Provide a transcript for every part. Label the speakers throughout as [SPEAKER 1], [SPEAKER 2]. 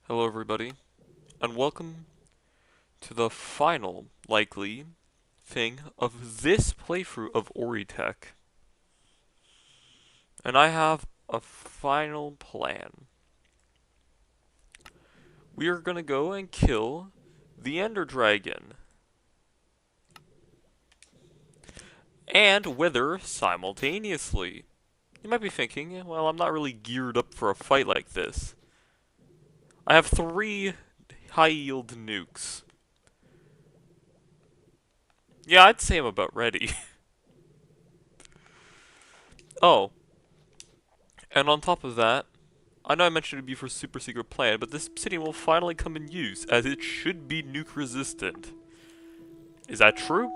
[SPEAKER 1] Hello everybody, and welcome to the final, likely, thing of this playthrough of Oritech. And I have a final plan. We are gonna go and kill the Ender Dragon. And wither simultaneously. You might be thinking, well, I'm not really geared up for a fight like this. I have 3 high-yield nukes. Yeah, I'd say I'm about ready. Oh, and on top of that, I know I mentioned it'd be for super secret plan, but this obsidian will finally come in use, as it should be nuke resistant. Is that true?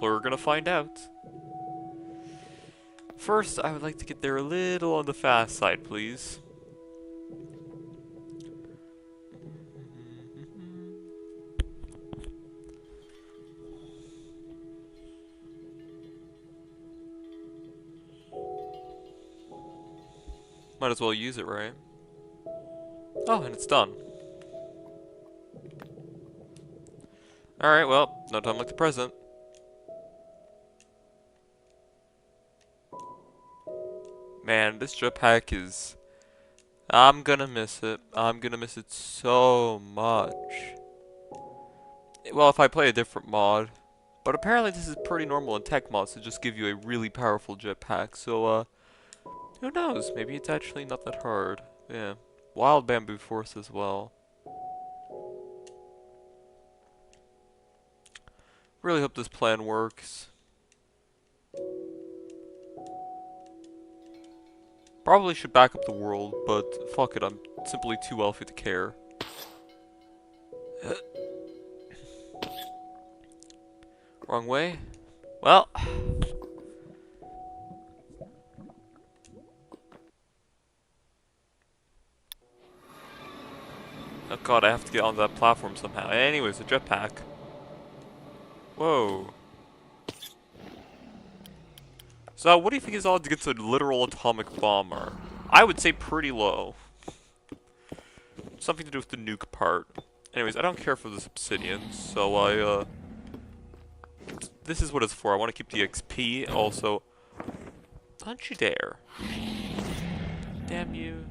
[SPEAKER 1] We're gonna find out. First, I would like to get there a little on the fast side, please. Might as well use it, right? Oh, and it's done. Alright, well, no time like the present. Man, this jetpack is... I'm gonna miss it. I'm gonna miss it so much. Well, if I play a different mod. But apparently this is pretty normal in tech mods to just give you a really powerful jetpack, so, who knows? Maybe it's actually not that hard. Yeah. Wild Bamboo Force as well. Really hope this plan works. Probably should back up the world, but fuck it, I'm simply too wealthy to care. Wrong way? Well... Oh god, I have to get onto that platform somehow. Anyways, a jetpack. Whoa. So, what do you think his odds against a literal atomic bomber? I would say pretty low. Something to do with the nuke part. Anyways, I don't care for this obsidian, so this is what it's for. I want to keep the XP, also... Don't you dare. Damn you.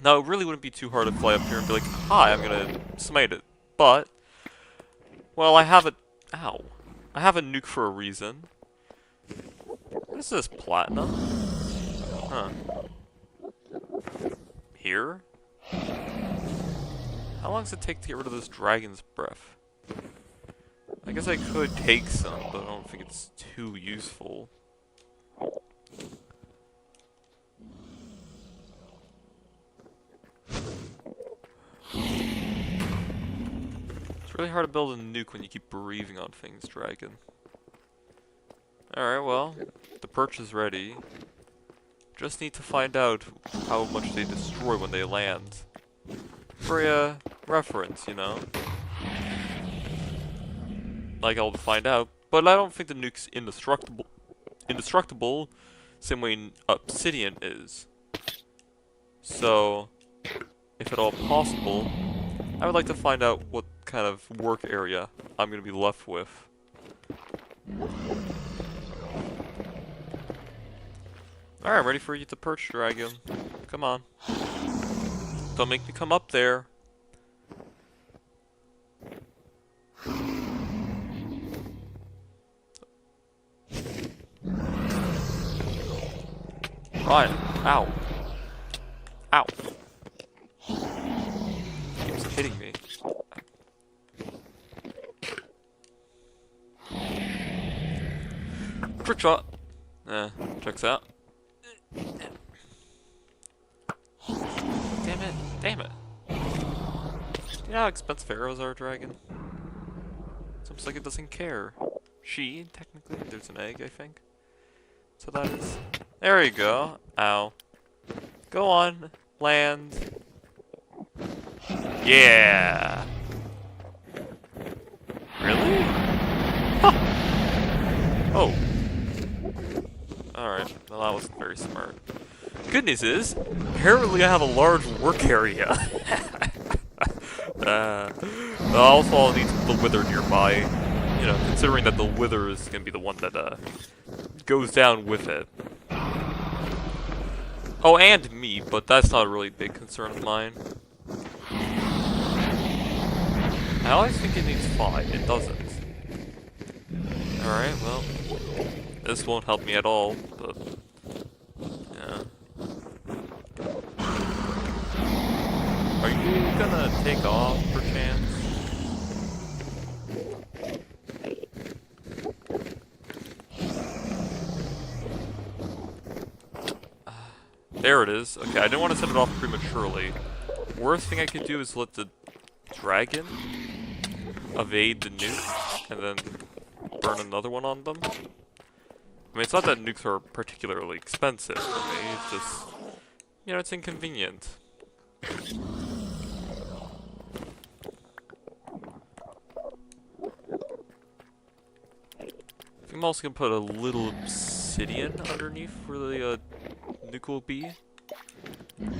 [SPEAKER 1] Now, it really wouldn't be too hard to fly up here and be like, hi, I'm gonna smite it. But, well, I have a... Ow. I have a nuke for a reason. What is this, platinum? Huh. Here? How long does it take to get rid of this dragon's breath? I guess I could take some, but I don't think it's too useful. It's really hard to build a nuke when you keep breathing on things, dragon. Alright, well, the perch is ready. Just need to find out how much they destroy when they land. For a reference, you know? Like I'll find out, but I don't think the nuke's indestructible, same way obsidian is. So, if at all possible, I would like to find out what kind of work area I'm gonna be left with. Alright, I'm ready for you to perch, dragon. Come on. Don't make me come up there. Fine. Ow. Ow. Keeps hitting me. Trick shot. Checks out. Damn it. Damn it. You know how expensive arrows are, dragon? It's almost like it doesn't care. She, technically. There's an egg, I think. So that is... There you go. Ow. Go on. Land. Yeah. Really? Huh. Oh. Alright. Well, that wasn't very smart. Good news is, apparently I have a large work area. Also, I'll need the wither nearby. You know, considering that the wither is gonna be the one that goes down with it. Oh, and me, but that's not a really big concern of mine. I always think it needs 5. It doesn't. Alright, well, this won't help me at all, but yeah. Are you gonna take off, perchance? There it is. Okay, I didn't want to set it off prematurely. Worst thing I could do is let the dragon evade the nuke and then burn another one on them. I mean, it's not that nukes are particularly expensive for me, it's just, you know, it's inconvenient. I think I'm also gonna put a little obsidian underneath where the nuke will be.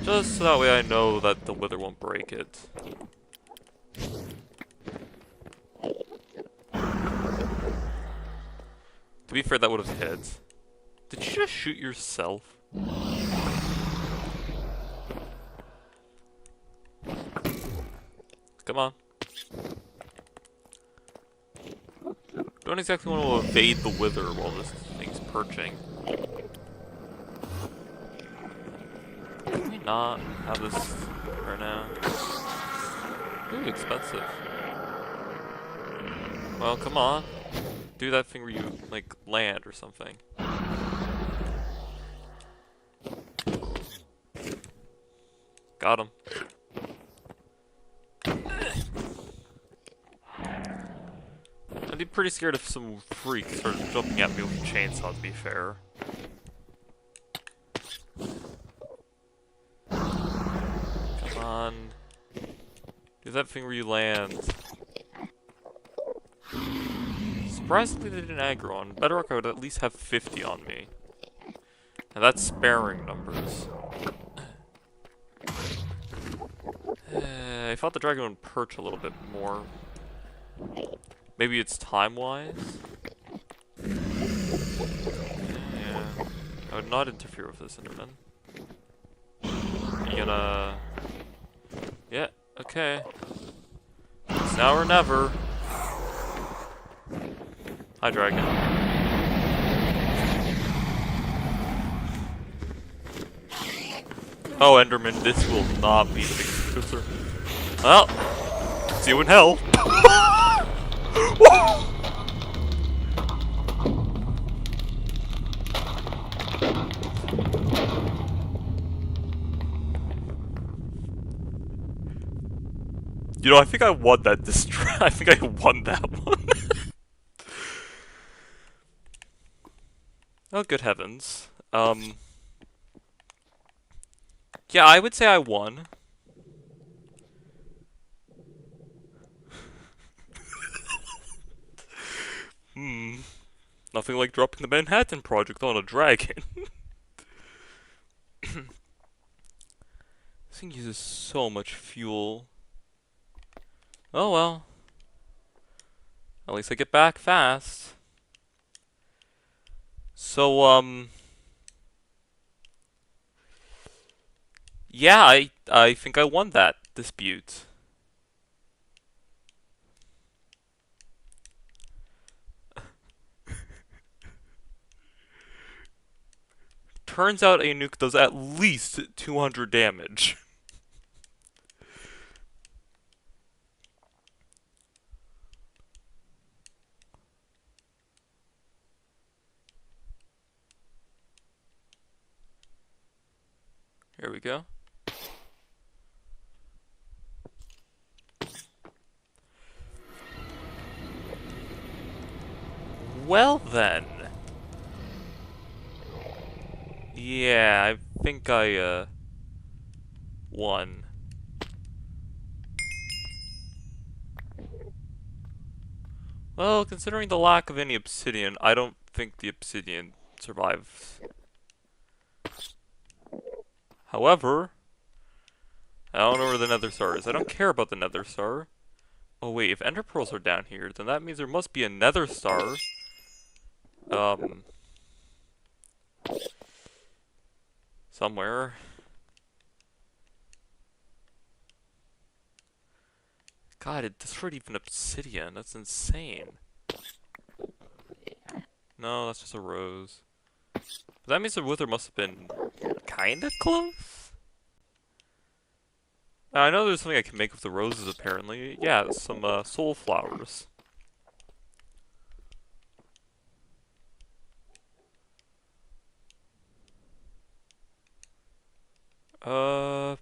[SPEAKER 1] Just so that way I know that the wither won't break it. To be fair, that would have hit. Did you just shoot yourself? Come on. Don't exactly want to evade the wither while this thing's perching. Can we not have this right now? Ooh, expensive. Well, come on. Do that thing where you, like, land or something. Got him. I'd be pretty scared if some freak started jumping at me with a chainsaw, to be fair. Come on. Do that thing where you land. Surprisingly, they didn't aggro on Bedrock. I would at least have 50 on me. And that's sparing numbers. I thought the dragon would perch a little bit more. Maybe it's time-wise? Yeah. I would not interfere with this, Enderman. You gonna... Yeah, okay. It's now or never. Hi, dragon. Oh, Enderman, this will not be the biggest concern. Well, see you in hell. You know, I think I won that I think I won that one. Oh, good heavens. Yeah, I would say I won. Nothing like dropping the Manhattan Project on a dragon. This thing uses so much fuel. Oh well. At least I get back fast. So, yeah, I think I won that dispute. Turns out a nuke does at least 200 damage. Here we go. Well then. Yeah, I think I, won. Well, considering the lack of any obsidian, I don't think the obsidian survives. However, I don't know where the nether star is. I don't care about the nether star. Oh wait, if ender pearls are down here, then that means there must be a nether star. Um, somewhere. God, it destroyed even obsidian. That's insane. No, that's just a rose. That means the wither must have been kinda close? I know there's something I can make with the roses, apparently. Yeah, some, soul flowers. Uh...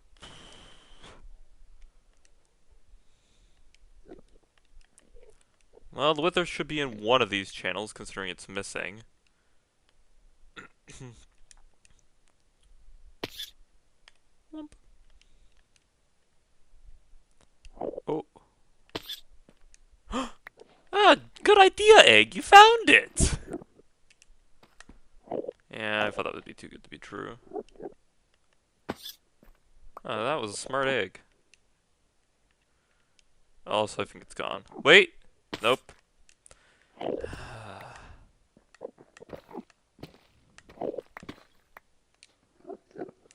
[SPEAKER 1] Well, the wither should be in one of these channels, considering it's missing. Oh. Ah, good idea, Egg! You found it! Yeah, I thought that would be too good to be true. Oh, that was a smart egg. Also, I think it's gone. Wait! Nope.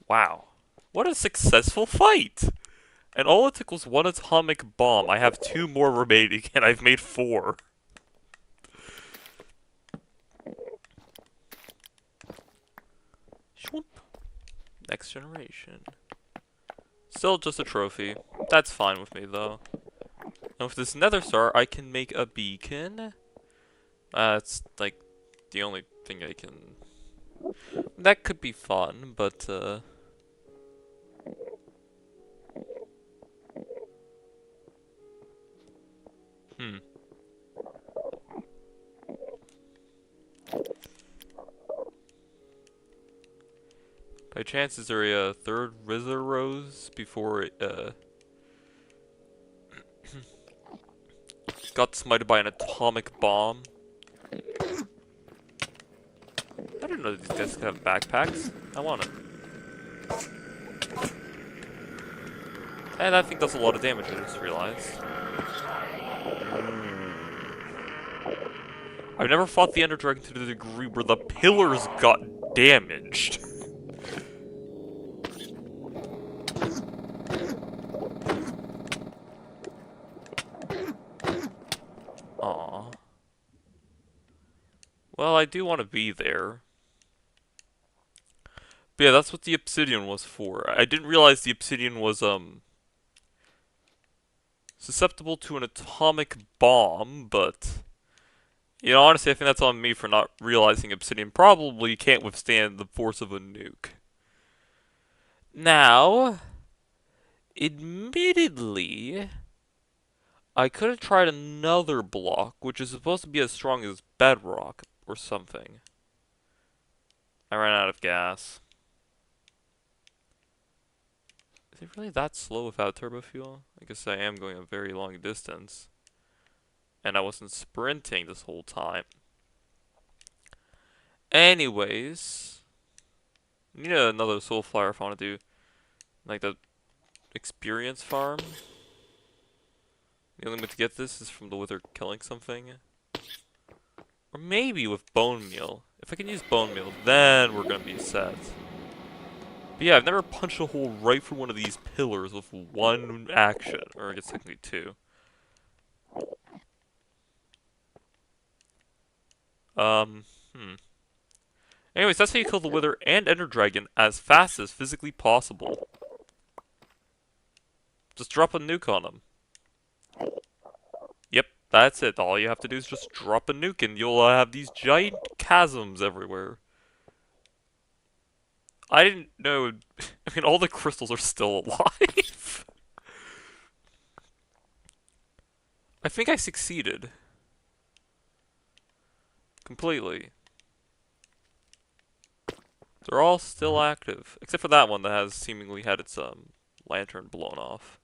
[SPEAKER 1] Wow. What a successful fight! And all it took was one atomic bomb. I have 2 more remaining, and I've made 4. Shwoop. Next generation. Still just a trophy. That's fine with me, though. And with this nether star, I can make a beacon. It's, like, the only thing I can... That could be fun, but, Hmm. By chance, is there a third wither rose before it, got smited by an atomic bomb? I didn't know these guys could have backpacks. I want it. And I think does a lot of damage, I just realized. I've never fought the Ender Dragon to the degree where the pillars got damaged. Aww. Well, I do want to be there. But yeah, that's what the obsidian was for. I didn't realize the obsidian was, susceptible to an atomic bomb, but... You know, honestly, I think that's on me for not realizing obsidian probably can't withstand the force of a nuke. Now, admittedly, I could have tried another block, which is supposed to be as strong as bedrock or something. I ran out of gas. Is it really that slow without turbo fuel? I guess I am going a very long distance. And I wasn't sprinting this whole time. Anyways, I need another soul flower if I want to do like the experience farm. The only way to get this is from the wither killing something. Or maybe with bone meal. If I can use bone meal, then we're gonna be set. But yeah, I've never punched a hole right through one of these pillars with one action. Or I guess technically 2. Anyways, that's how you kill the Wither and Ender Dragon as fast as physically possible. Just drop a nuke on them. Yep, that's it. All you have to do is just drop a nuke and you'll have these giant chasms everywhere. I didn't know... I mean, all the crystals are still alive. I think I succeeded. Completely. They're all still active, except for that one that has seemingly had its lantern blown off.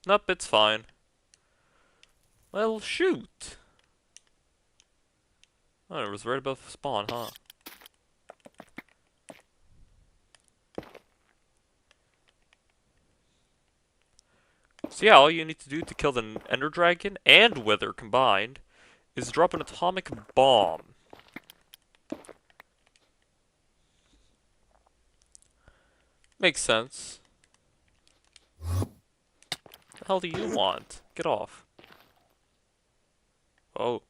[SPEAKER 1] Nope, it's fine. Well, shoot. Oh, it was right above spawn, huh? So yeah, all you need to do to kill the Ender Dragon and Wither combined is drop an atomic bomb. Makes sense. The hell do you want? Get off. Oh.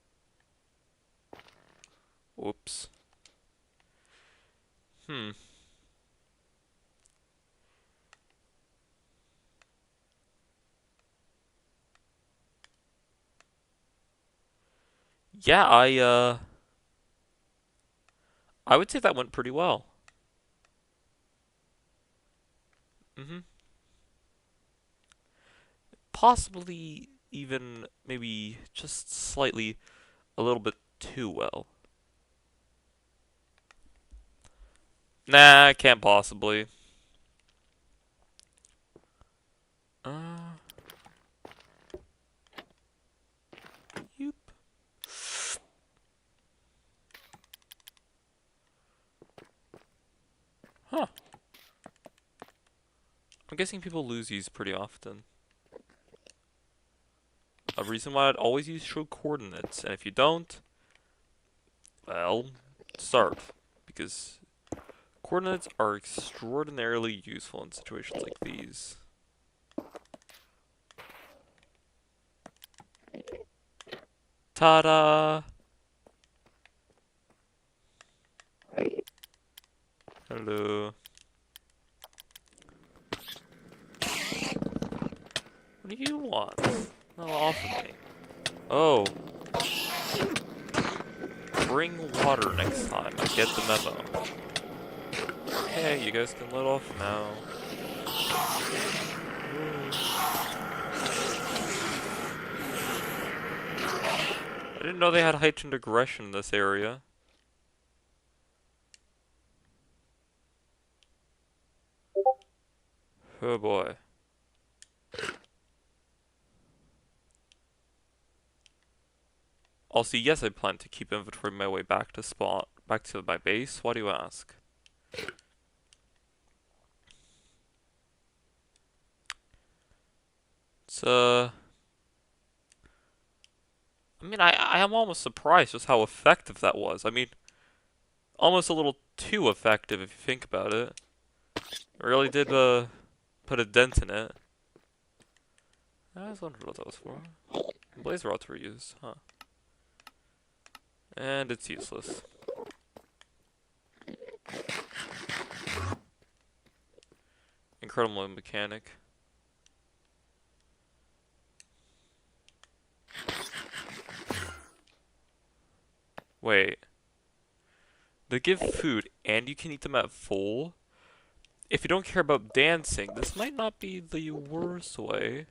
[SPEAKER 1] Whoops. Hmm. Yeah, I would say that went pretty well. Mm-hmm. Possibly even maybe just slightly a little bit too well. Nah, can't possibly. Uh, Yoop. Huh. I'm guessing people lose these pretty often. A reason why I'd always use show coordinates, and if you don't, well, start. Because coordinates are extraordinarily useful in situations like these. Ta-da! Hello. What do you want? No, offer me. Oh. Bring water next time. I get the memo. Okay, you guys can let off now. I didn't know they had heightened aggression in this area. Oh boy. Also, yes, I plan to keep inventory my way back to back to my base. Why do you ask? It's I mean, I am almost surprised just how effective that was. I mean, almost a little too effective if you think about it. It really did put a dent in it. I was wondering what that was for. Blaze rods were used, huh? And it's useless. Incredible mechanic. Wait. They give food and you can eat them at full? If you don't care about dancing, this might not be the worst way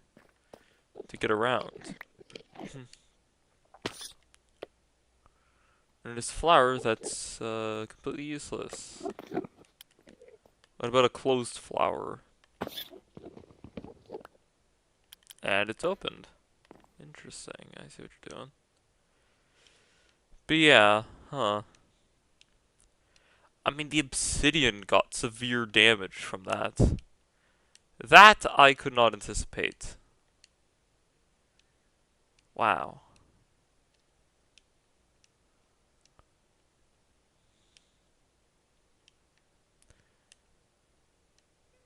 [SPEAKER 1] to get around. And this flower that's completely useless. What about a closed flower? And it's opened. Interesting. I see what you're doing. But yeah, huh. I mean, the obsidian got severe damage from that. That I could not anticipate. Wow.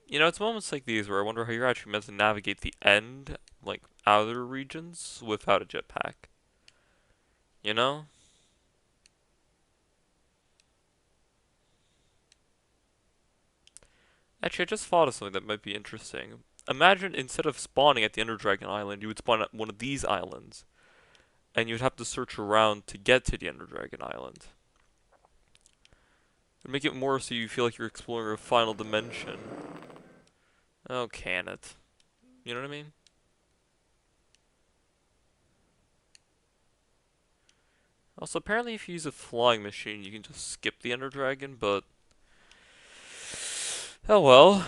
[SPEAKER 1] You know, it's moments like these where I wonder how you're actually meant to navigate the end, like, outer regions without a jetpack. You know? Actually, I just thought of something that might be interesting. Imagine instead of spawning at the Ender Dragon Island, you would spawn at one of these islands. And you'd have to search around to get to the Ender Dragon Island. It would make it more so you feel like you're exploring a final dimension. Oh, can it? You know what I mean? Also, apparently if you use a flying machine, you can just skip the Ender Dragon, but... oh well.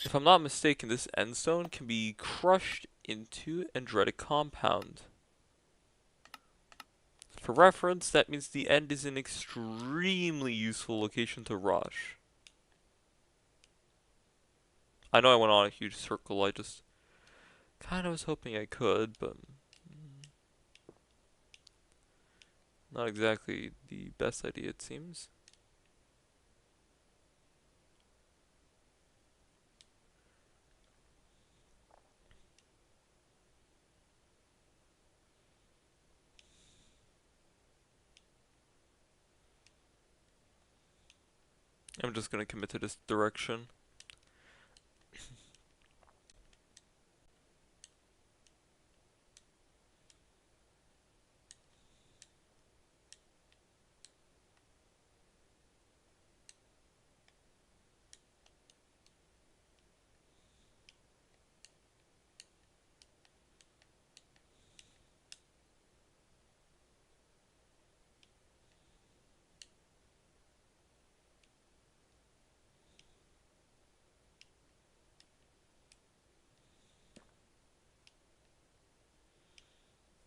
[SPEAKER 1] If I'm not mistaken, this endstone can be crushed into Andretic compound. For reference, that means the end is an extremely useful location to rush. I know I went on a huge circle, I just kind of was hoping I could, but not exactly the best idea, it seems. I'm just gonna commit to this direction.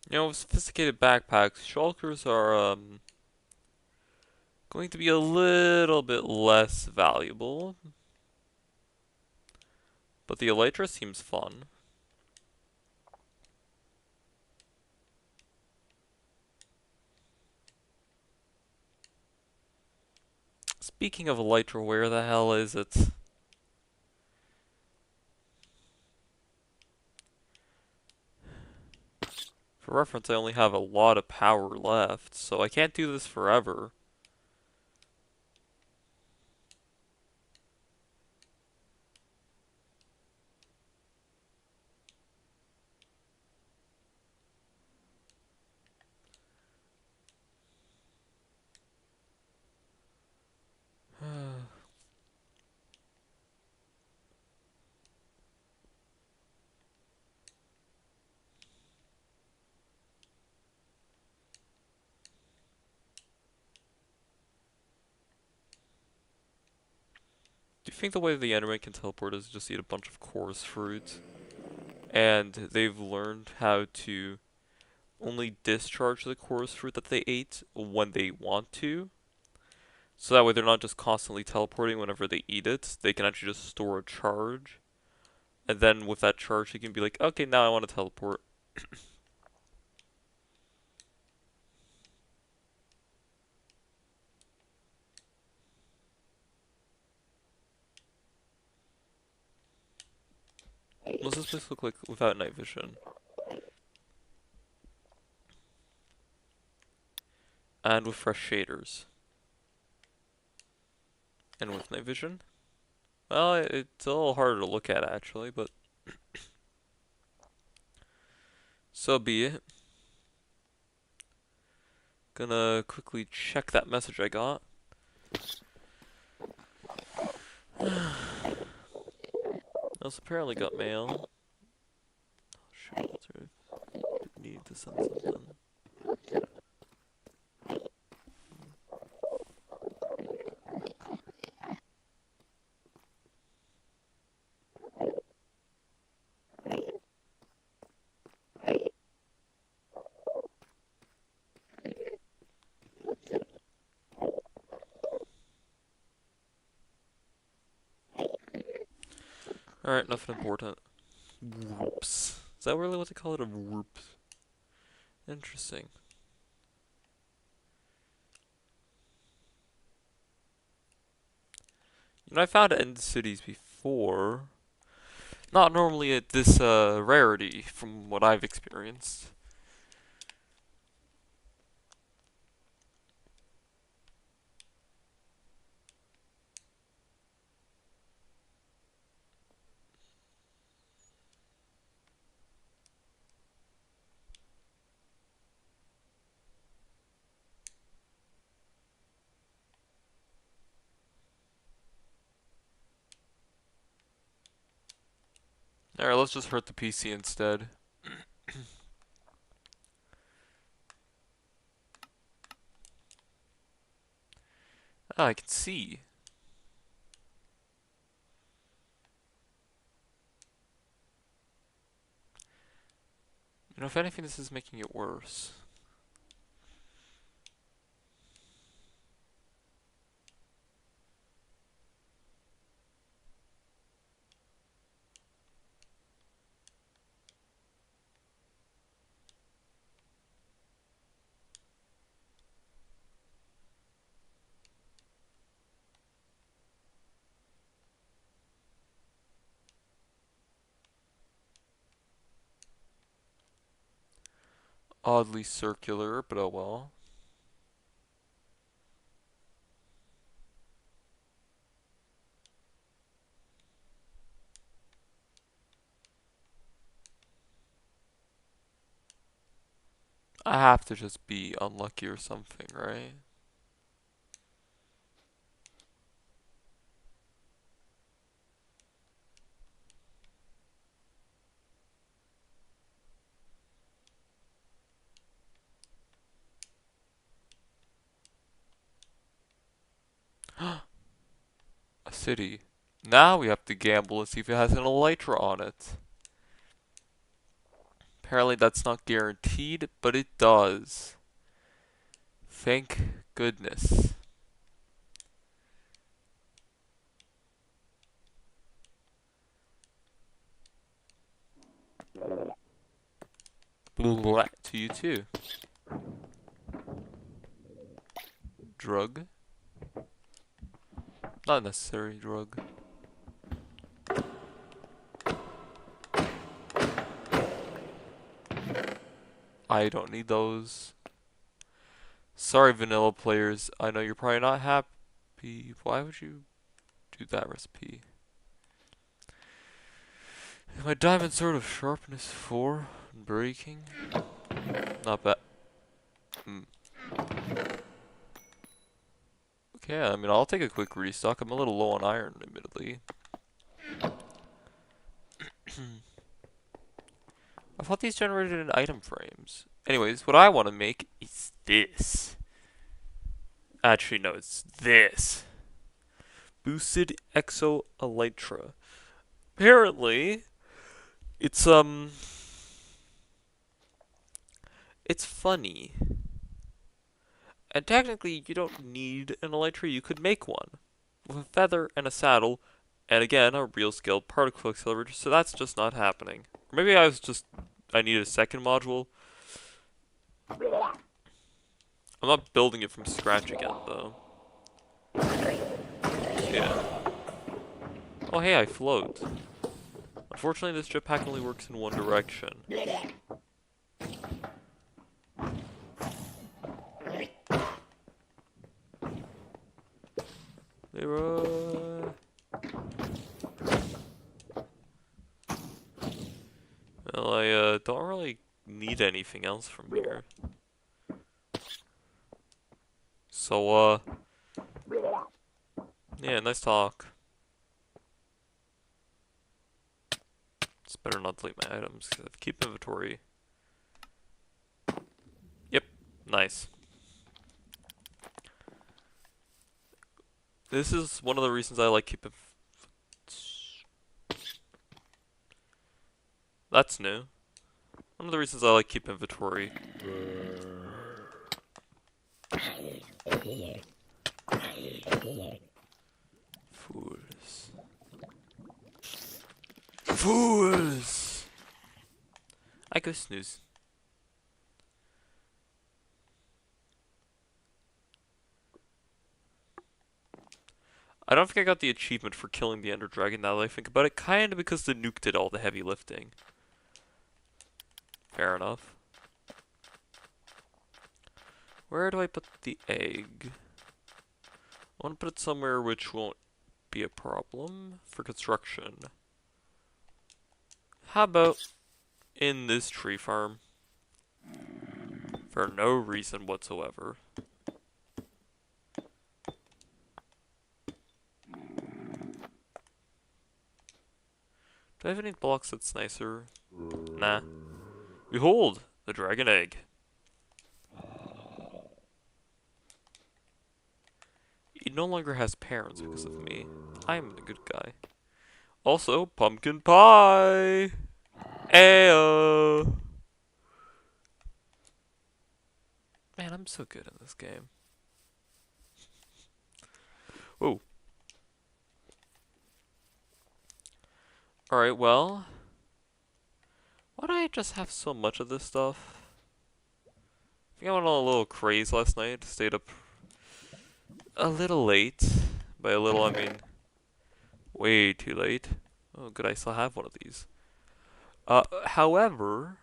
[SPEAKER 1] You know, with sophisticated backpacks, shulkers are, going to be a little bit less valuable, but the elytra seems fun. Speaking of elytra, where the hell is it? For reference, I only have a lot of power left, so I can't do this forever. Do you think the way the enemy can teleport is just eat a bunch of chorus fruit? And they've learned how to only discharge the chorus fruit that they ate when they want to. So that way they're not just constantly teleporting whenever they eat it. They can actually just store a charge. And then with that charge, they can be like, okay, now I want to teleport. What's this place look like without night vision? And with fresh shaders. And with night vision? Well, it's a little harder to look at actually, but so be it. Gonna quickly check that message I got. Also apparently got mail. Oh, shoot, I need to send something. Alright, nothing important. Whoops. Is that really what they call it? A whoop? Interesting. You know, I found end cities before. Not normally at this rarity, from what I've experienced. Alright, let's just hurt the PC instead. Ah, I can see. You know, if anything, this is making it worse. Oddly circular, but oh well. I have to just be unlucky or something, right? A city. Now we have to gamble and see if it has an elytra on it. Apparently that's not guaranteed, but it does. Thank goodness. Blah, to you too. Drug? Not necessary drug. I don't need those. Sorry, vanilla players. I know you're probably not happy. Why would you do that recipe? My diamond sword of sharpness 4 breaking. Not bad. Okay, I mean, I'll take a quick restock. I'm a little low on iron, admittedly. I thought these generated in item frames. Anyways, what I want to make is this. Actually, no, it's this. Boosted Exo Elytra. Apparently, it's funny. And technically, you don't need an elytra, you could make one. With a feather and a saddle, and again, a real scaled particle accelerator, so that's just not happening. Or maybe I need a second module. I'm not building it from scratch again, though. Yeah. Oh hey, I float. Unfortunately, this jetpack only works in one direction. Leroy. Well, I don't really need anything else from here. So, yeah, nice talk. It's better not delete my items, because I have to keep inventory. Yep, nice. This is one of the reasons I like keeping... That's new. One of the reasons I like keep inventory. Fools. Fools! I go snooze. I don't think I got the achievement for killing the Ender Dragon now that I think about it, kinda because the nuke did all the heavy lifting. Fair enough. Where do I put the egg? I want to put it somewhere which won't be a problem for construction. How about in this tree farm? For no reason whatsoever. Do I have any blocks that's nicer? Nah. Behold, the dragon egg. It no longer has parents because of me. I'm the good guy. Also, pumpkin pie! Ayo! Man, I'm so good in this game. Whoa. Alright, well. Why do I just have so much of this stuff? I think I went on a little craze last night. Stayed up a little late. By a little, I mean way too late. Oh, good, I still have one of these. However,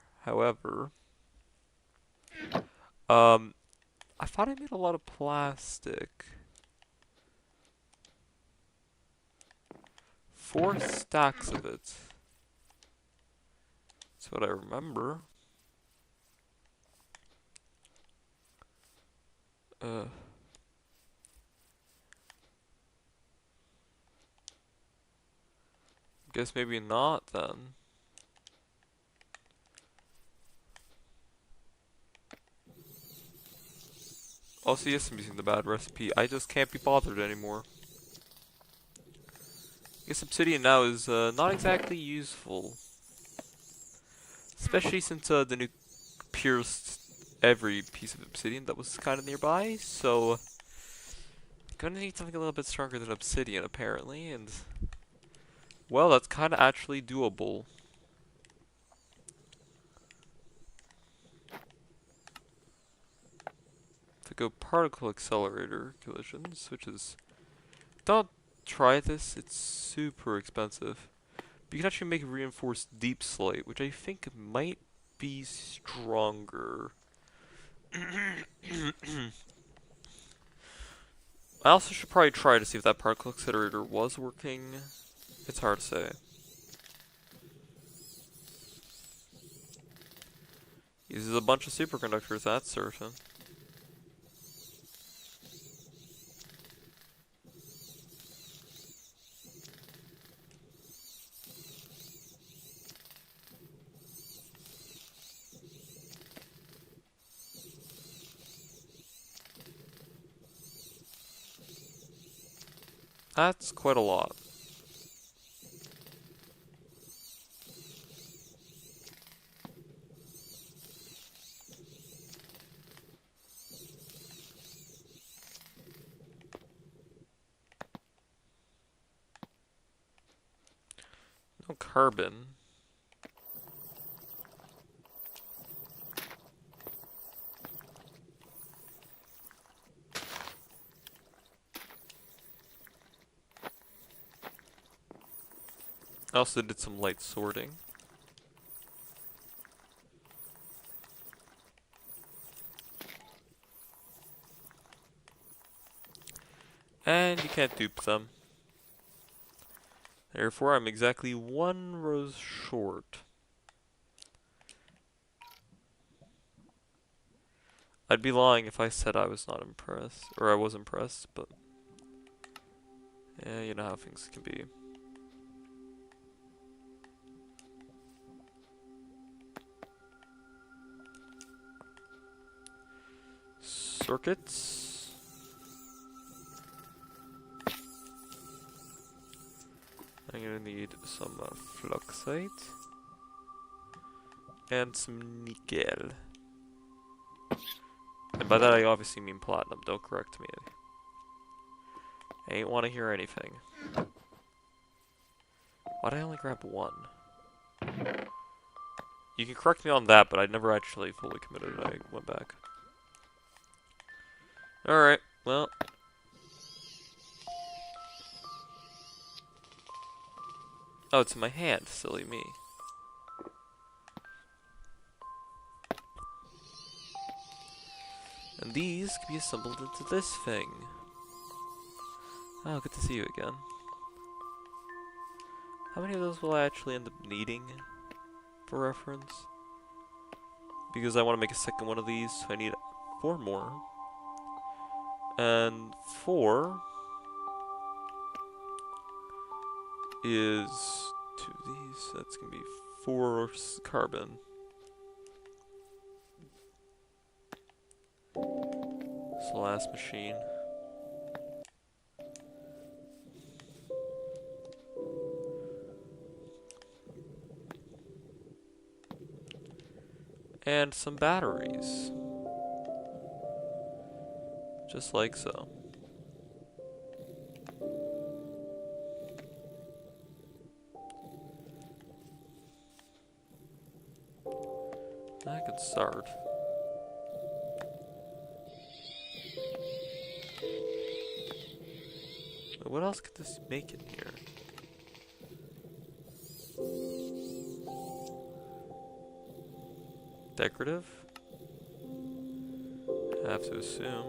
[SPEAKER 1] I thought I made a lot of plastic. 4 stacks of it. That's what I remember. Guess maybe not then. Also, yes, I'm using the bad recipe. I just can't be bothered anymore. I guess obsidian now is not exactly useful. Especially since the nuke pierced every piece of obsidian that was kind of nearby, so gonna need something a little bit stronger than obsidian apparently, and well, that's kind of actually doable. To go particle accelerator collisions, which is, don't try this, it's super expensive. But you can actually make reinforced deep slate, which I think might be stronger. I also should probably try to see if that particle accelerator was working. It's hard to say. Uses a bunch of superconductors, that's certain. That's quite a lot. No carbon. I also did some light sorting. And you can't dupe them. Therefore, I'm exactly 1 rose short. I'd be lying if I said I was not impressed, or I was impressed, but yeah, you know how things can be. Circuits. I'm gonna need some fluxite and some nickel. And by that I obviously mean platinum, don't correct me. I ain't wanna hear anything. Why'd I only grab 1? You can correct me on that, but I never actually fully committed it. I went back. Alright, well. Oh, it's in my hand, silly me. And these can be assembled into this thing. Oh, good to see you again. How many of those will I actually end up needing, for reference? Because I want to make a second one of these, so I need 4 more. And 4 is 2 of these, so that's going to be 4 carbon. It's the last machine. And some batteries. Just like so. I could start. What else could this make in here? Decorative? I have to assume.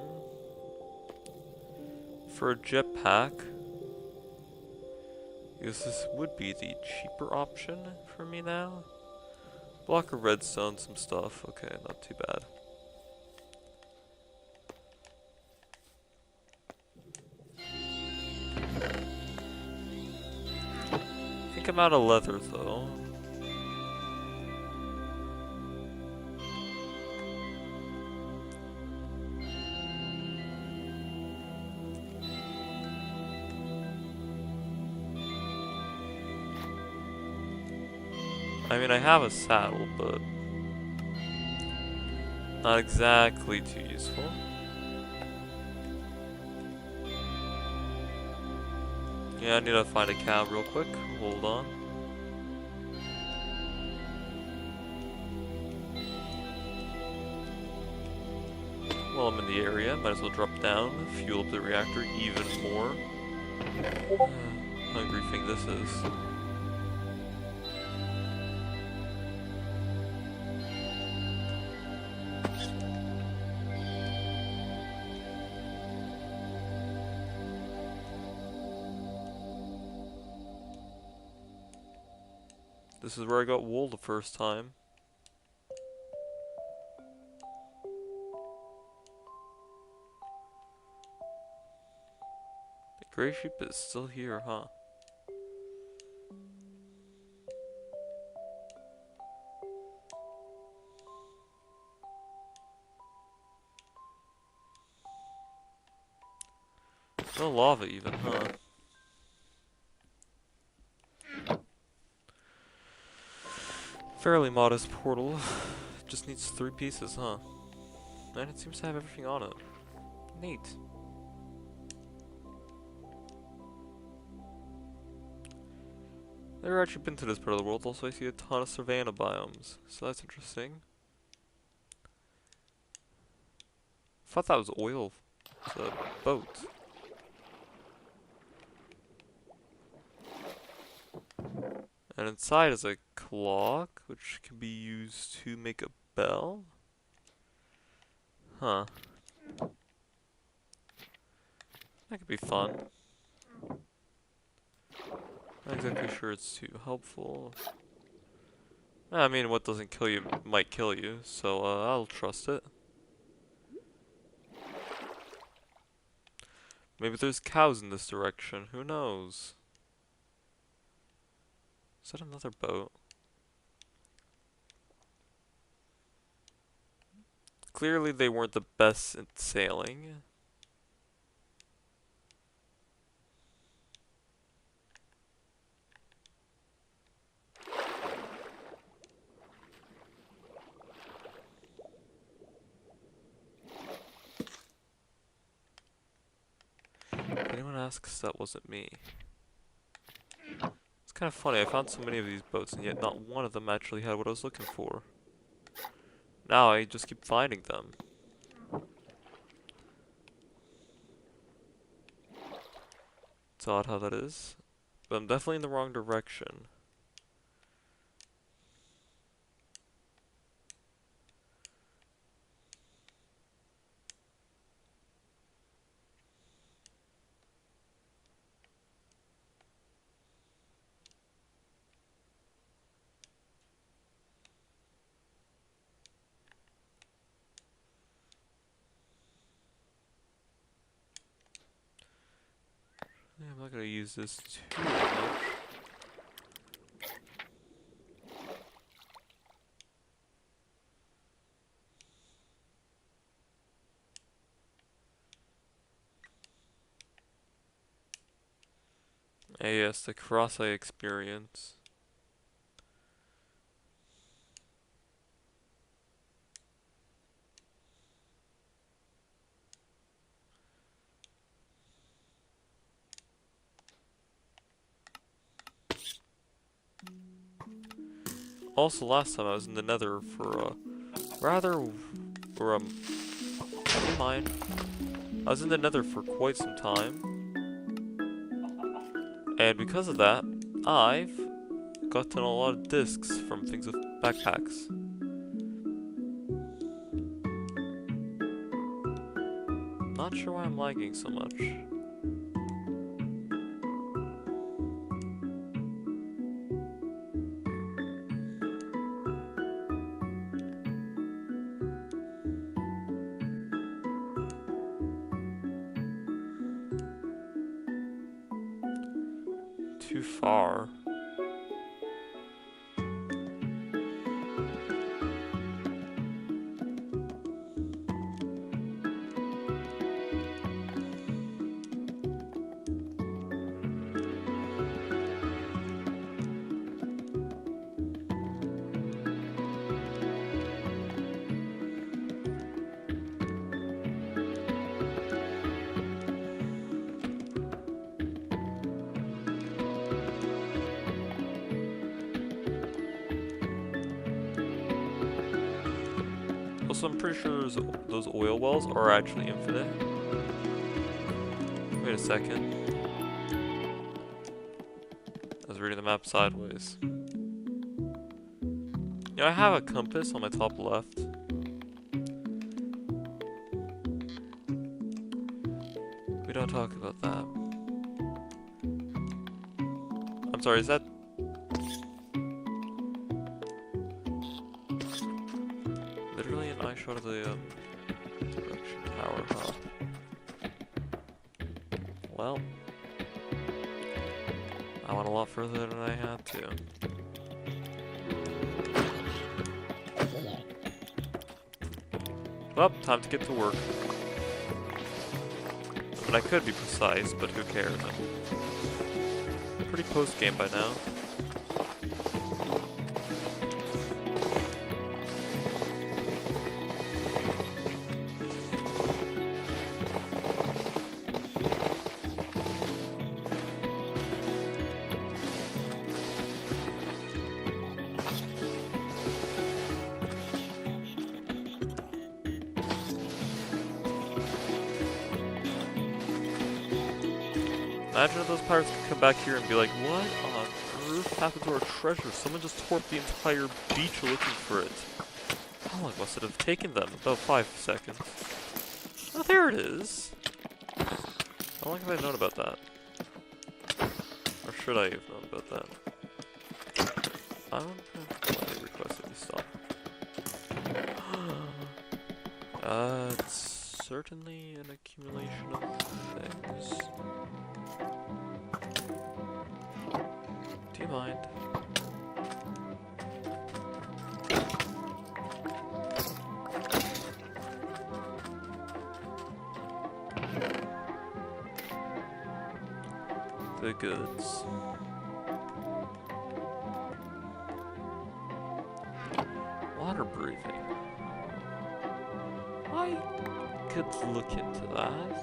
[SPEAKER 1] For a jetpack, because this would be the cheaper option for me now. Block of redstone, some stuff. Okay, not too bad. I think I'm out of leather though. I mean, I have a saddle, but not exactly too useful. Yeah, I need to find a cab real quick. Hold on. While I'm in the area, might as well drop down, fuel up the reactor even more. Hungry thing this is. This is where I got wool the first time. The gray sheep is still here, huh? No lava even, huh? Fairly modest portal. Just needs 3 pieces, huh? And it seems to have everything on it. Neat. Never actually been to this part of the world, also I see a ton of savanna biomes, so that's interesting. I thought that was oil. It's a boat. And inside is a clock, which can be used to make a bell. Huh. That could be fun. Not exactly sure it's too helpful. I mean, what doesn't kill you might kill you, so I'll trust it. Maybe there's cows in this direction, who knows? Is that another boat? Clearly they weren't the best at sailing. If anyone asks, that wasn't me. It's kind of funny, I found so many of these boats and yet not one of them actually had what I was looking for. Now I just keep finding them. It's odd how that is, but I'm definitely in the wrong direction. Yeah, I'm not gonna use this too much. Yes, the cross-eye experience. Also, last time I was in the Nether for never mind. I was in the Nether for quite some time, and because of that, I've gotten a lot of discs from things with backpacks. Not sure why I'm lagging so much. Too far. Also, I'm pretty sure those oil wells are actually infinite. Wait a second. I was reading the map sideways. Yeah, I have a compass on my top left. We don't talk about that. I'm sorry, is that... literally an eye shot of the production tower, huh? Well... I went a lot further than I had to. Well, time to get to work. I mean, I could be precise, but who cares? I'm pretty post-game by now. Imagine if those pirates could come back here and be like, what on earth happened to our treasure? Someone just tore up the entire beach looking for it. How long must it have taken them? About 5 seconds. Oh, there it is! How long have I known about that? Or should I have known about that? I don't know why they requested me stop. It's certainly an accumulation of things. Do you mind? The goods. Water breathing. I could look into that.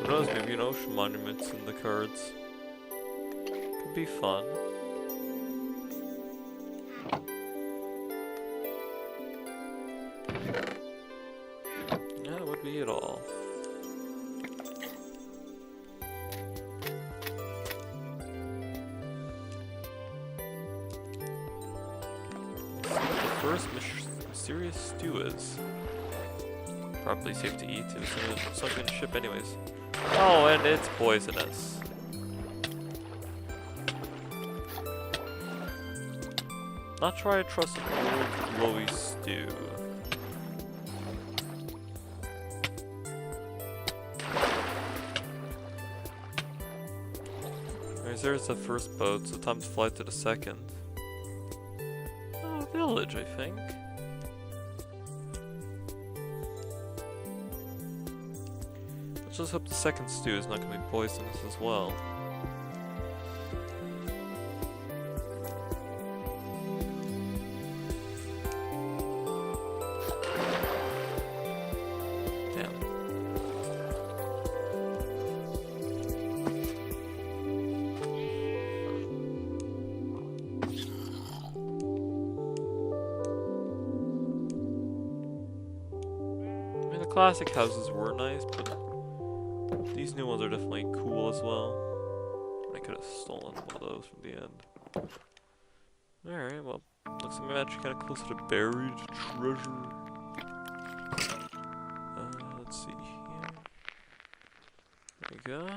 [SPEAKER 1] Who knows, maybe an ocean monument's in the cards. Could be fun. Yeah, it would be at all. First mysterious stew is. Probably safe to eat. It was a sunken ship anyways. Oh, and it's poisonous. Not sure I trust an old glowy stew. there's the first boat, so time to fly to the second. Oh, village, I think. Let's just hope the second stew is not going to be poisonous as well. Classic houses were nice, but these new ones are definitely cool as well. I could have stolen one of those from the end. Alright, well, looks like I'm actually kind of close to the buried treasure. Let's see here. There we go.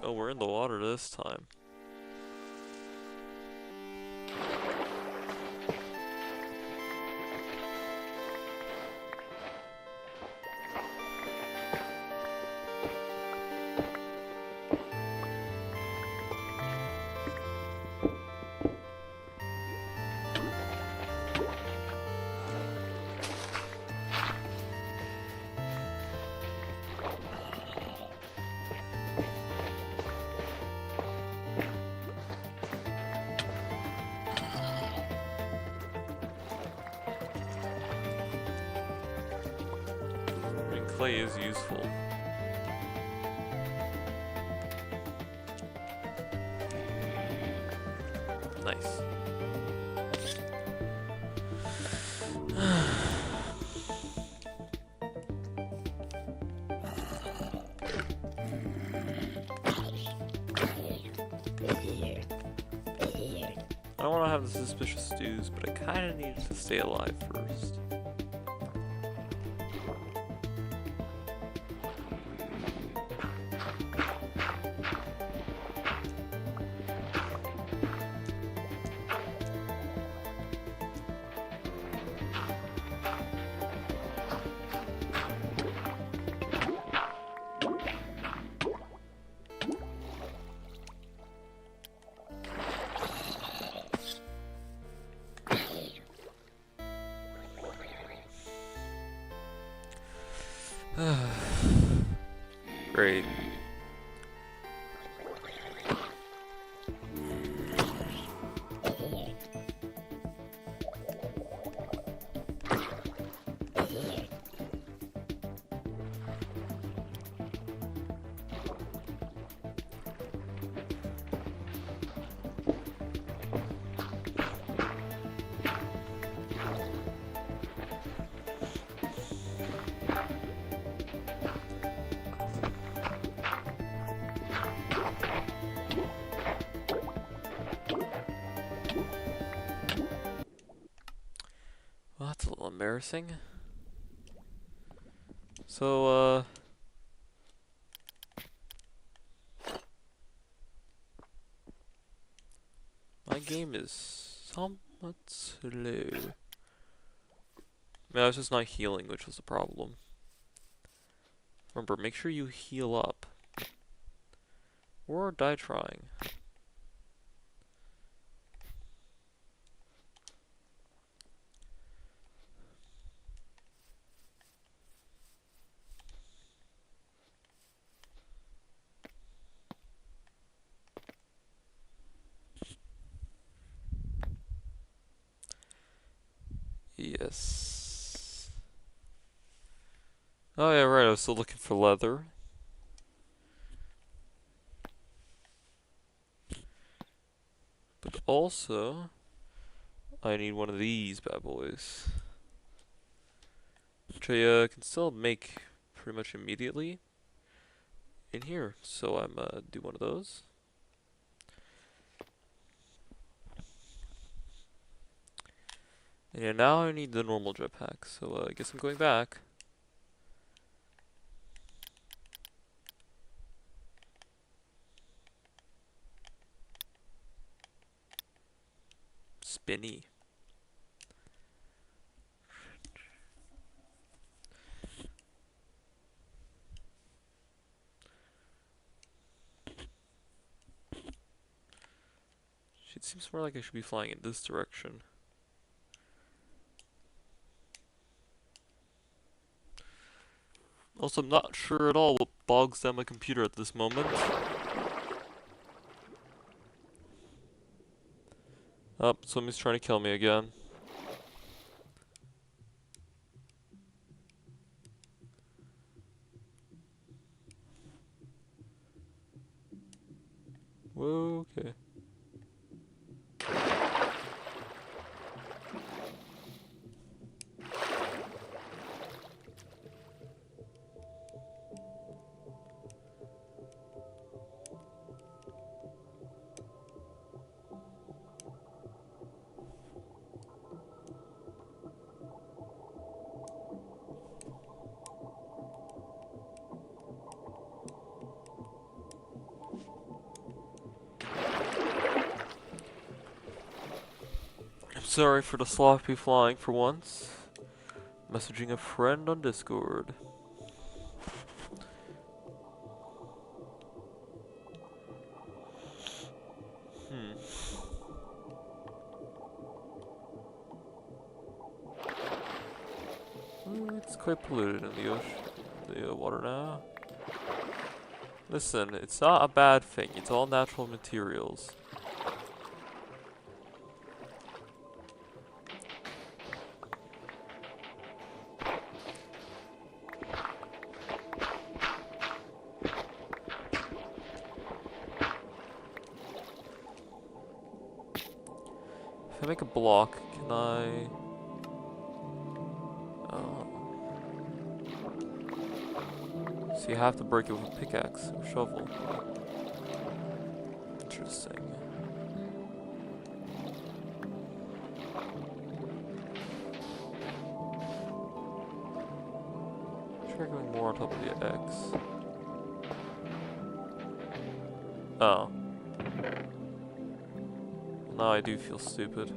[SPEAKER 1] Oh, we're in the water this time. Clay is useful. Nice. I don't want to have the suspicious stews, but I kind of need to stay alive first. Great. Well, that's a little embarrassing. So, my game is somewhat slow. I was just not healing, which was the problem. Remember, make sure you heal up. Or die trying. Yes. Oh yeah, right, I was still looking for leather. But also, I need one of these bad boys. Which I can still make pretty much immediately in here. So I'm do one of those. And yeah, now I need the normal jetpack, so I guess I'm going back. Spinny. It seems more like I should be flying in this direction. Also, I'm not sure at all what bogs down my computer at this moment. Oh, somebody's trying to kill me again. Whoa, okay. Sorry for the sloppy flying for once. Messaging a friend on Discord. It's quite polluted in the ocean, the water now. Listen, it's not a bad thing. It's all natural materials. If I make a block, can I... So you have to break it with a pickaxe or shovel. Interesting. Try going more on top of the X. Oh. Now I do feel stupid.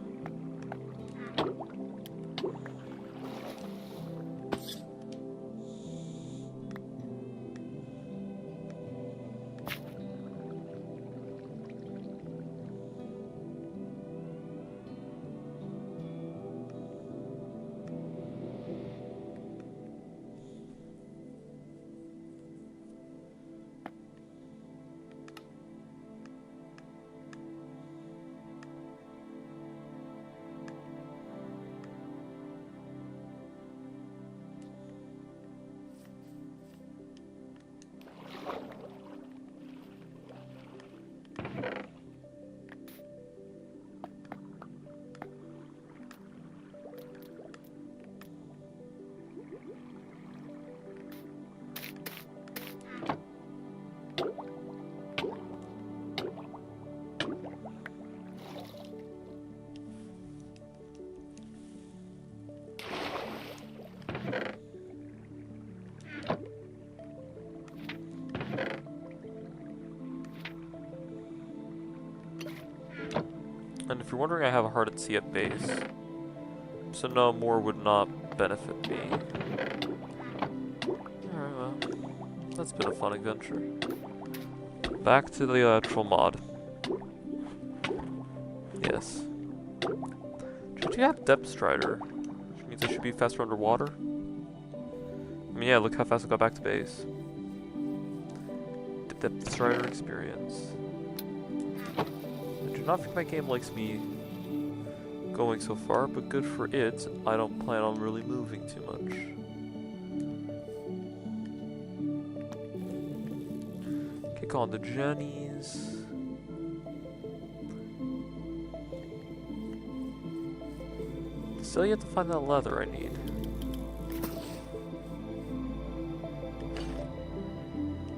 [SPEAKER 1] And if you're wondering, I have a heart at sea at base. So no, more would not benefit me. Alright, well. That's been a fun adventure. Back to the actual mod. Yes. Should you have Depth Strider? Which means I should be faster underwater? I mean, yeah, look how fast I got back to base. The Depth Strider experience. I do not think my game likes me going so far, but good for it. I don't plan on really moving too much. Kick on the journeys. Still yet to find that leather I need.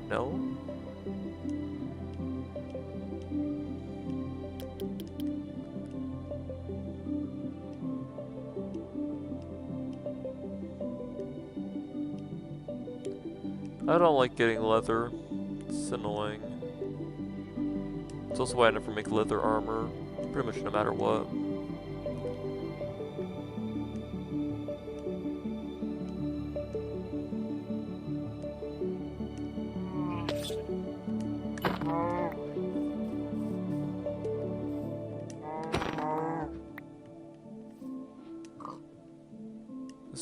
[SPEAKER 1] No? I don't like getting leather. It's annoying. It's also why I never make leather armor, pretty much no matter what.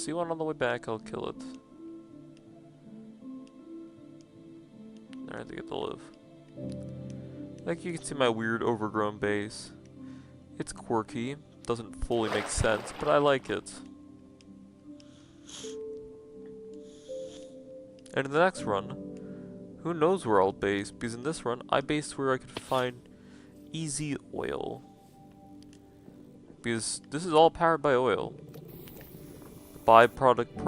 [SPEAKER 1] see one on the way back, I'll kill it. Alright, they get to live. Like you can see my weird overgrown base. It's quirky, doesn't fully make sense, but I like it. And in the next run, who knows where I'll base, because in this run, I based where I could find easy oil. Because this is all powered by oil. The byproduct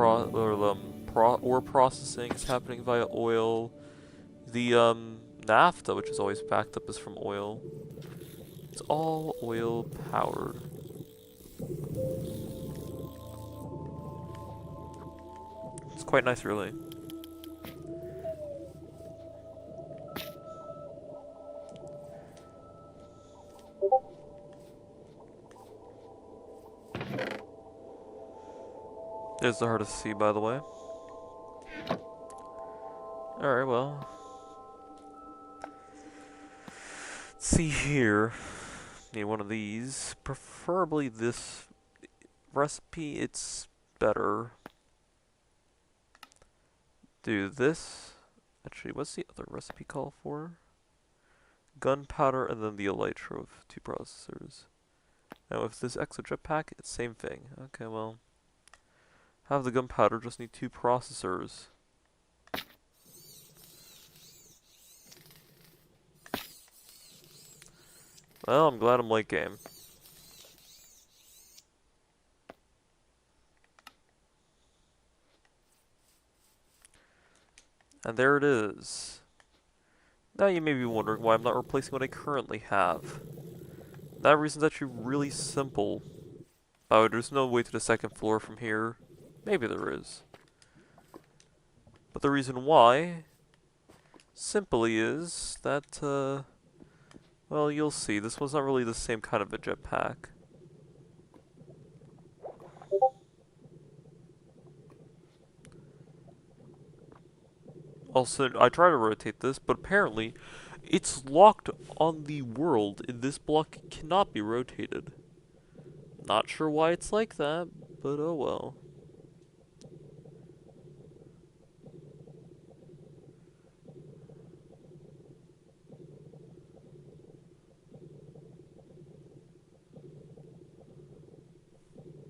[SPEAKER 1] ore processing is happening via oil. The naphtha, which is always backed up, is from oil. It's all oil powered. It's quite nice, really. It's hard to see, by the way. Alright, well. Let's see here. Need one of these. Preferably this recipe, it's better. Do this. Actually, what's the other recipe call for? Gunpowder and then the elytra of 2 processors. Now, if this extra jetpack, it's same thing. Okay, well. Have the gunpowder, just need 2 processors. Well, I'm glad I'm late game. And there it is. Now you may be wondering why I'm not replacing what I currently have. That reason's actually really simple. Oh, there's no way to the 2nd floor from here. Maybe there is. But the reason why, simply is that, well, you'll see. This one's not really the same kind of a jetpack. Also, I try to rotate this, but apparently, it's locked on the world, and this block cannot be rotated. Not sure why it's like that, but oh well.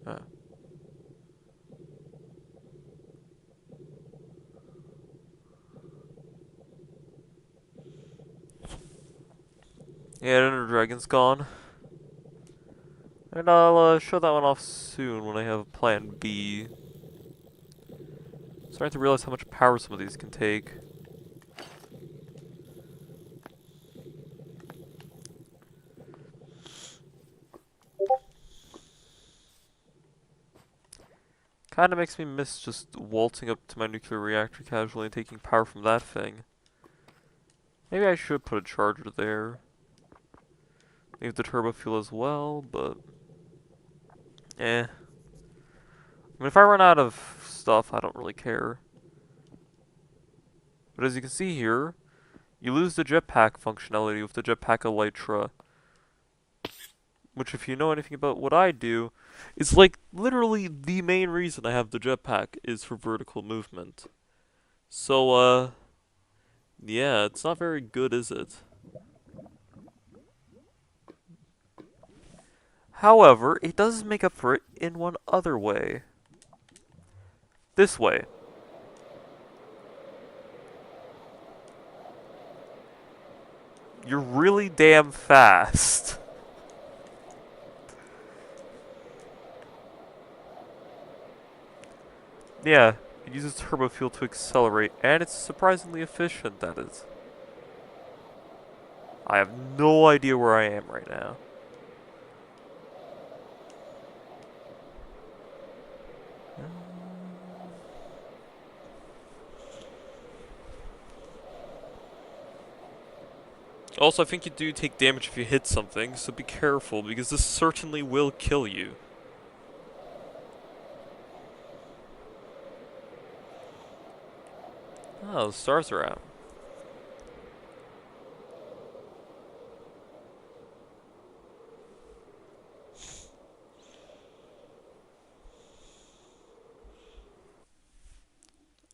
[SPEAKER 1] Ah. Yeah, the Ender Dragon's gone. And I'll show that one off soon when I have plan B. Starting to realize how much power some of these can take. Kinda makes me miss just waltzing up to my nuclear reactor casually and taking power from that thing. Maybe I should put a charger there. Leave the turbo fuel as well, but... I mean, if I run out of stuff, I don't really care. But as you can see here, you lose the jetpack functionality with the jetpack elytra. Which, if you know anything about what I do, is like literally the main reason I have the jetpack is for vertical movement. So, yeah, it's not very good, is it? However, it does make up for it in one other way. This way. You're really damn fast. Yeah, it uses turbo fuel to accelerate, and it's surprisingly efficient, that is. I have no idea where I am right now. Also, I think you do take damage if you hit something, so be careful, because this certainly will kill you. Oh, the stars are out.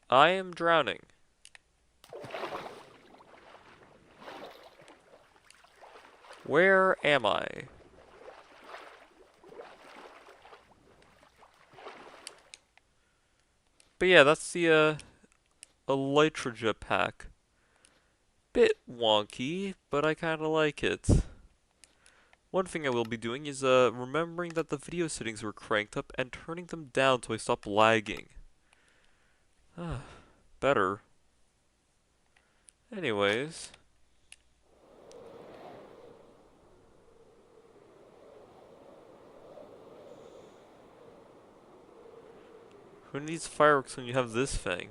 [SPEAKER 1] I am drowning. Where am I? But yeah, that's the Elytra jetpack. Bit wonky, but I kinda like it. One thing I will be doing is remembering that the video settings were cranked up and turning them down so I stop lagging. Better. Anyways. Who needs fireworks when you have this thing?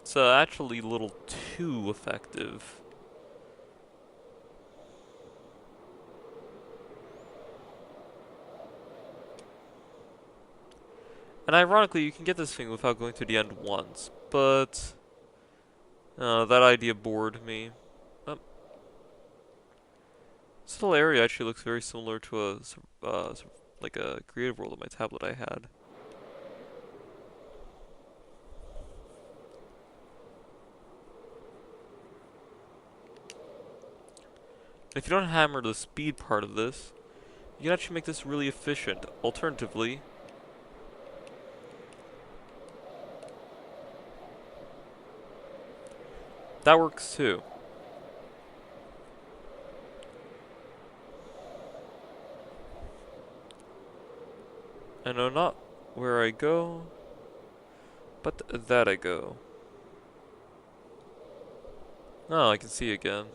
[SPEAKER 1] It's actually a little too effective. And ironically, you can get this thing without going to the end once, but that idea bored me. Oh. This little area actually looks very similar to like a creative world on my tablet I had. If you don't hammer the speed part of this, you can actually make this really efficient. Alternatively, that works too. I know not where I go, but that I go. Oh, I can see again.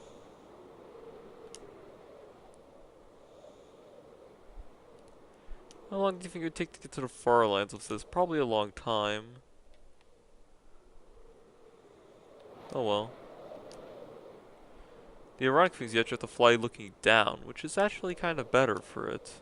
[SPEAKER 1] How long do you think it would take to get to the far lands of this? Probably a long time. Oh well. The ironic thing is you actually have to fly looking down, which is actually kind of better for it.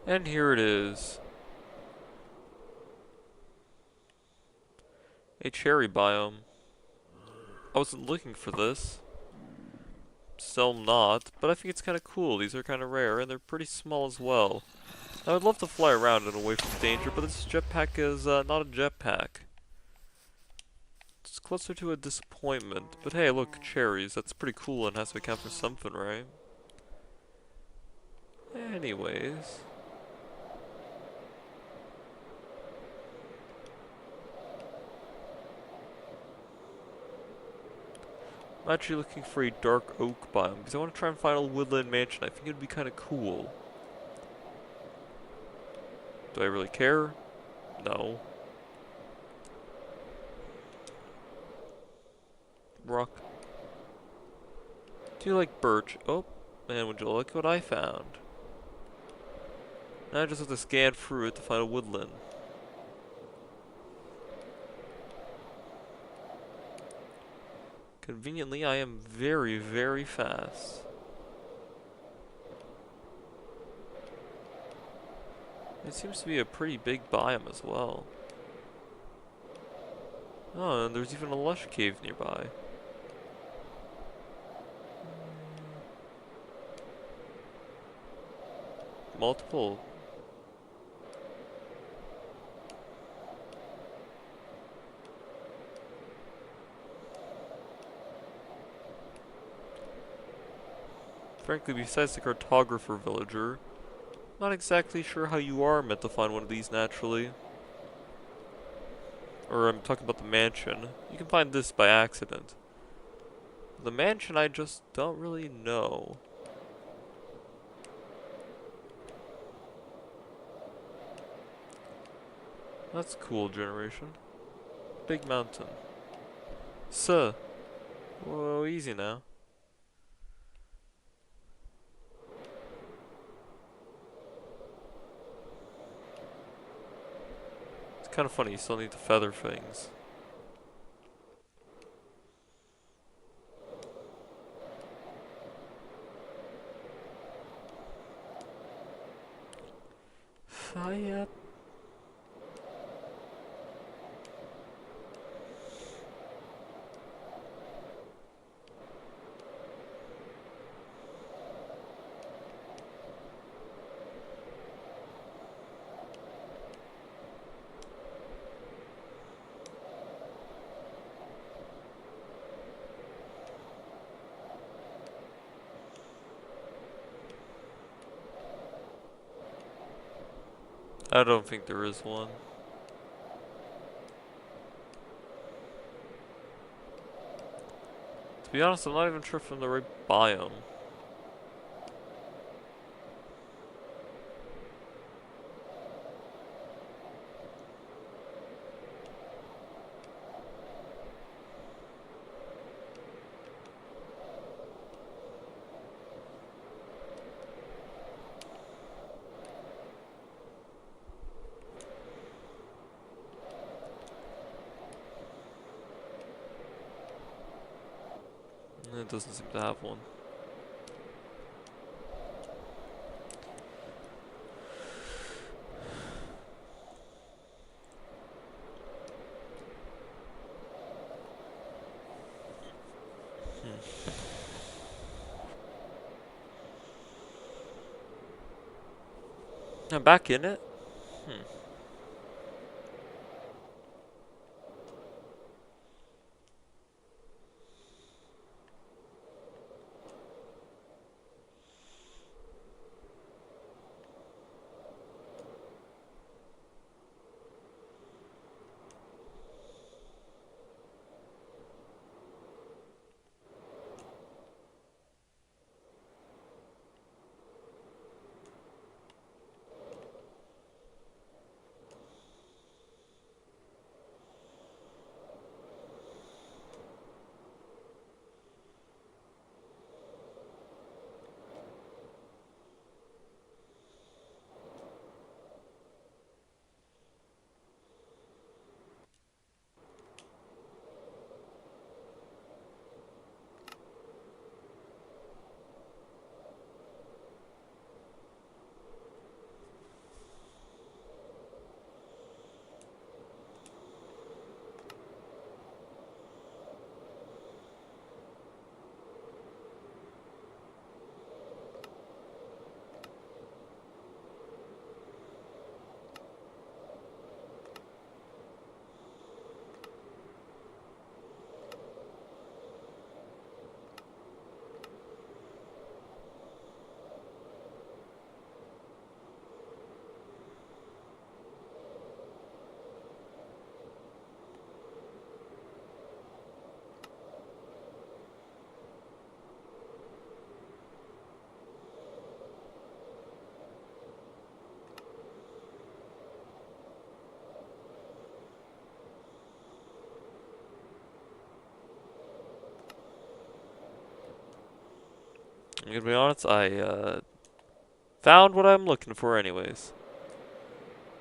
[SPEAKER 1] And here it is. A cherry biome. I wasn't looking for this. Still not, but I think it's kind of cool. These are kind of rare, and they're pretty small as well. I would love to fly around and away from danger, but this jetpack is not a jetpack. It's closer to a disappointment. But hey, look, cherries. That's pretty cool and has to account for something, right? Anyways. I'm actually looking for a dark oak biome because I want to try and find a woodland mansion. I think it would be kind of cool. Do I really care? No. Rock. Do you like birch? Oh, man, would you look what I found? Now I just have to scan through it to find a woodland. Conveniently, I am very, very fast. It seems to be a pretty big biome as well. Oh, and there's even a lush cave nearby. Multiple. Frankly, besides the cartographer villager, not exactly sure how you are meant to find one of these naturally. Or I'm talking about the mansion. You can find this by accident. The mansion I just don't really know. That's cool, generation. Big mountain. So, whoa, easy now. kind of funny, you still need to feather things. Fire. I don't think there is one. To be honest, I'm not even sure if I'm in the right biome. It doesn't seem to have one. I'm back in it? I'm gonna be honest, I found what I'm looking for anyways.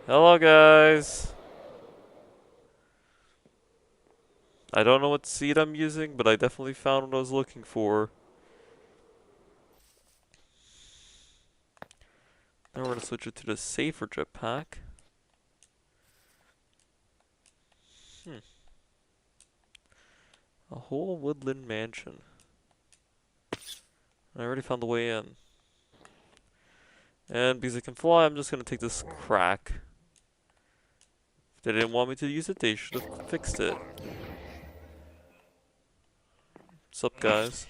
[SPEAKER 1] Hello guys! I don't know what seed I'm using, but I definitely found what I was looking for. Now we're gonna switch it to the safer jetpack. A whole woodland mansion. I already found the way in. And because I can fly, I'm just gonna take this crack. If they didn't want me to use it, they should have fixed it. What's up, guys?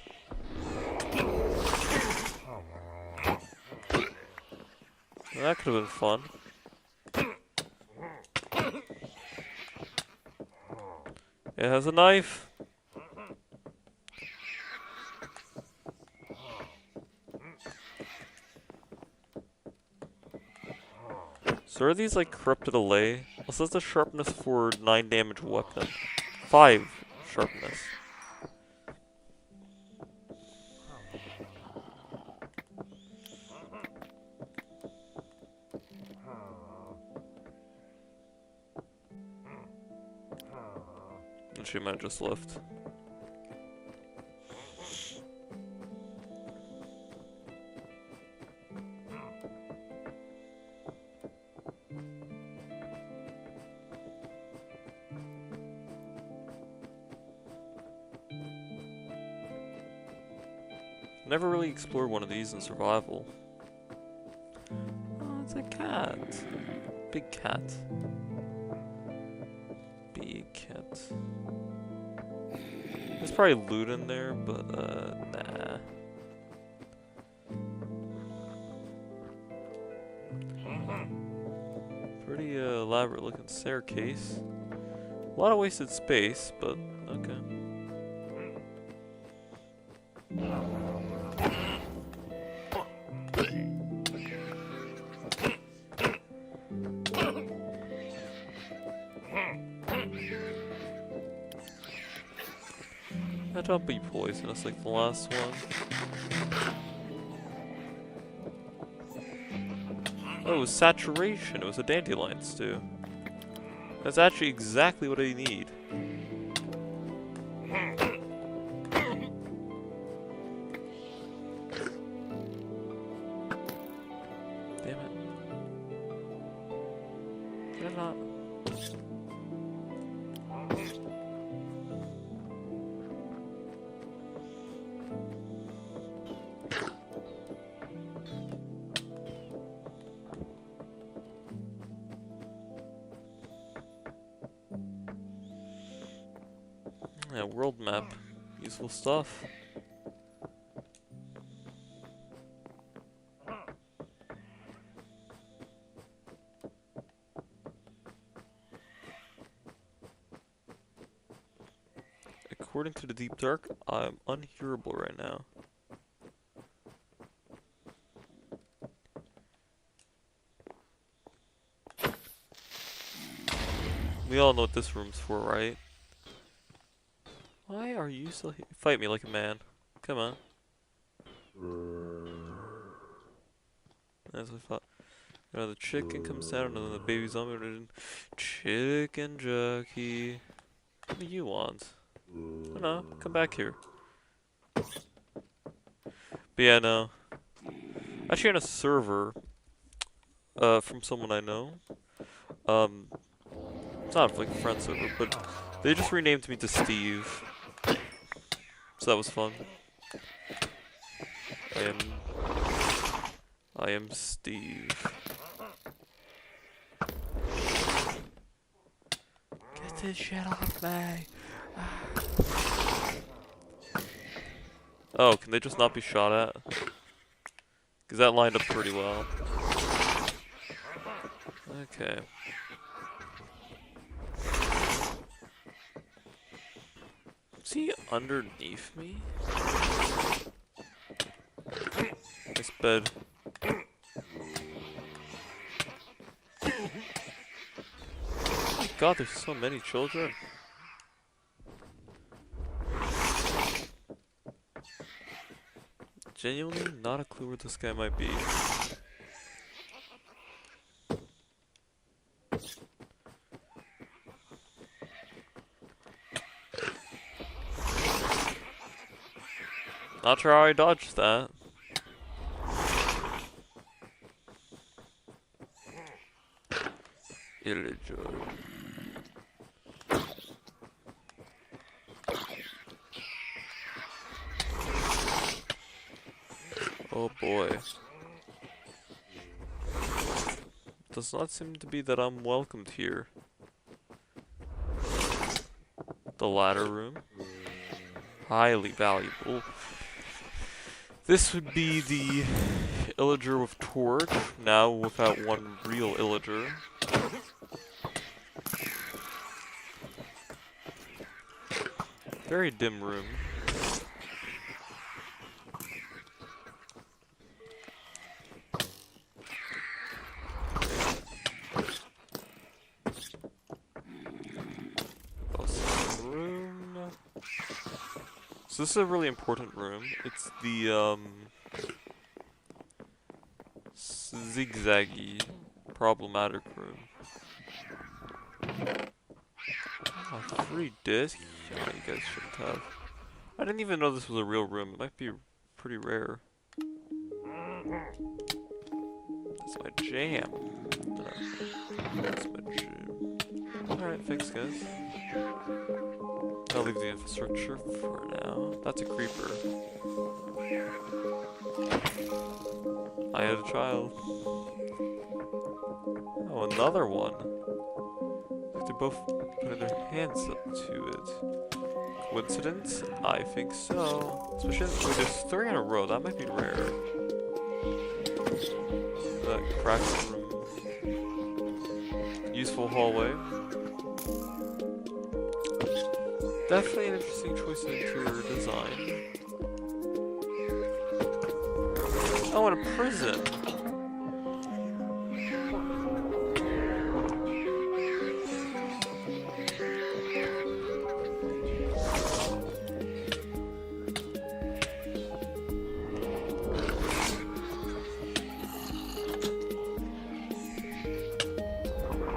[SPEAKER 1] Well, that could have been fun. It has a knife. So are these like corrupted allay? What's the sharpness for 9 damage weapon? 5 sharpness. she might have just left. Never really explored one of these in survival. Oh, it's a cat. Big cat. Big cat. There's probably loot in there, but nah. Pretty elaborate looking staircase. A lot of wasted space, but okay. Don't be poisonous like the last one. Oh, it was saturation. It was a dandelion stew. That's actually exactly what I need. Damn it. They're not. Yeah, world map. Useful stuff. According to the Deep Dark, I'm unhearable right now. We all know what this room's for, right? Why are you still here? Fight me like a man. Come on. As I thought. You know, the chicken comes down and then the baby zombie. Chicken jockey. What do you want? Oh no, come back here. But yeah, no. Actually on a server, from someone I know. It's not like a friend server, but they just renamed me to Steve. So that was fun. I am Steve. Get this shit off me. Oh, can they just not be shot at? Because that lined up pretty well. Okay. Is he underneath me? Nice bed. Oh my god, there's so many children. Genuinely not a clue where this guy might be. Not sure how I dodged that. Illager. Oh boy. Does not seem to be that I'm welcomed here. The ladder room. Highly valuable. This would be the Illager with torch, now without one real Illager. Very dim room. So this is a really important room. It's the zigzaggy, problematic room. Oh, free disc. Yeah, you guys shouldn't have. I didn't even know this was a real room. It might be pretty rare. That's my jam. That's my jam. Alright, thanks guys. I'll leave the infrastructure for now. That's a creeper. I had a child. Oh, another one. They're both putting their hands up to it. Coincidence? I think so. Especially wait, there's 3 in a row. That might be rare. That cracked room. Useful hallway. Definitely an interesting choice in interior design. Oh, and a prison.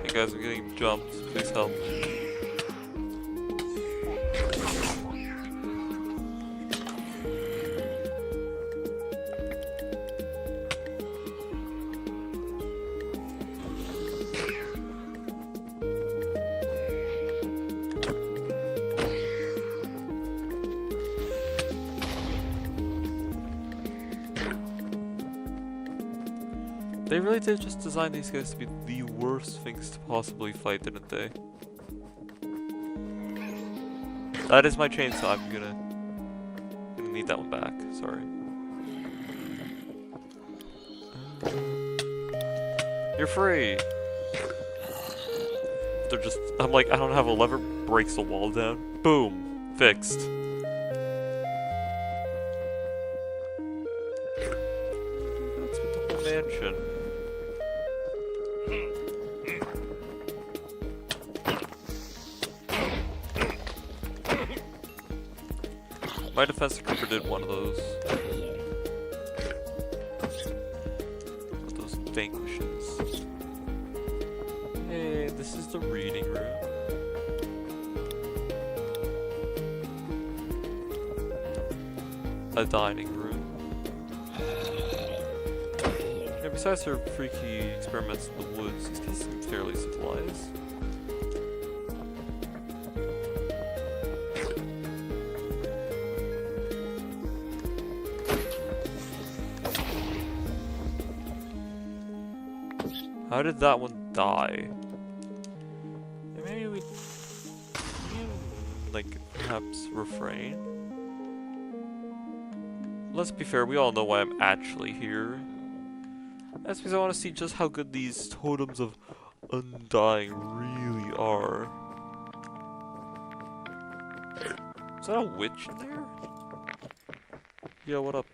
[SPEAKER 1] Hey guys, I'm getting jumped. Please help. They really did just design these guys to be the worst things to possibly fight, didn't they? That is my chainsaw. I'm gonna need that one back. Sorry. You're free. They're just. I'm like, I don't have a lever. Breaks the wall down. Boom. Fixed. That's the whole mansion. My defense creeper did one of those. One of those vanquishes. Hey, this is the reading room. A dining room. Yeah, besides their freaky experiments in the woods, these guys seem fairly civilized. How did that one die? Maybe we like perhaps refrain. Let's be fair, we all know why I'm actually here. That's because I want to see just how good these totems of undying really are. Is that a witch in there? Yeah, what up?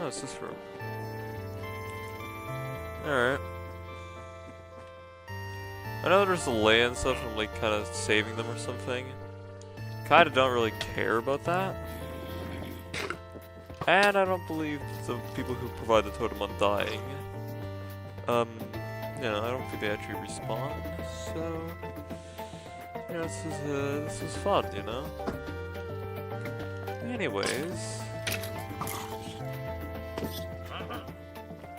[SPEAKER 1] Oh, it's this room. Alright. I know there's delay and stuff from like kind of saving them or something. Kinda don't really care about that. And I don't believe the people who provide the totem undying. You know, I don't think they actually respawn, so you know, this is fun, you know? Anyways.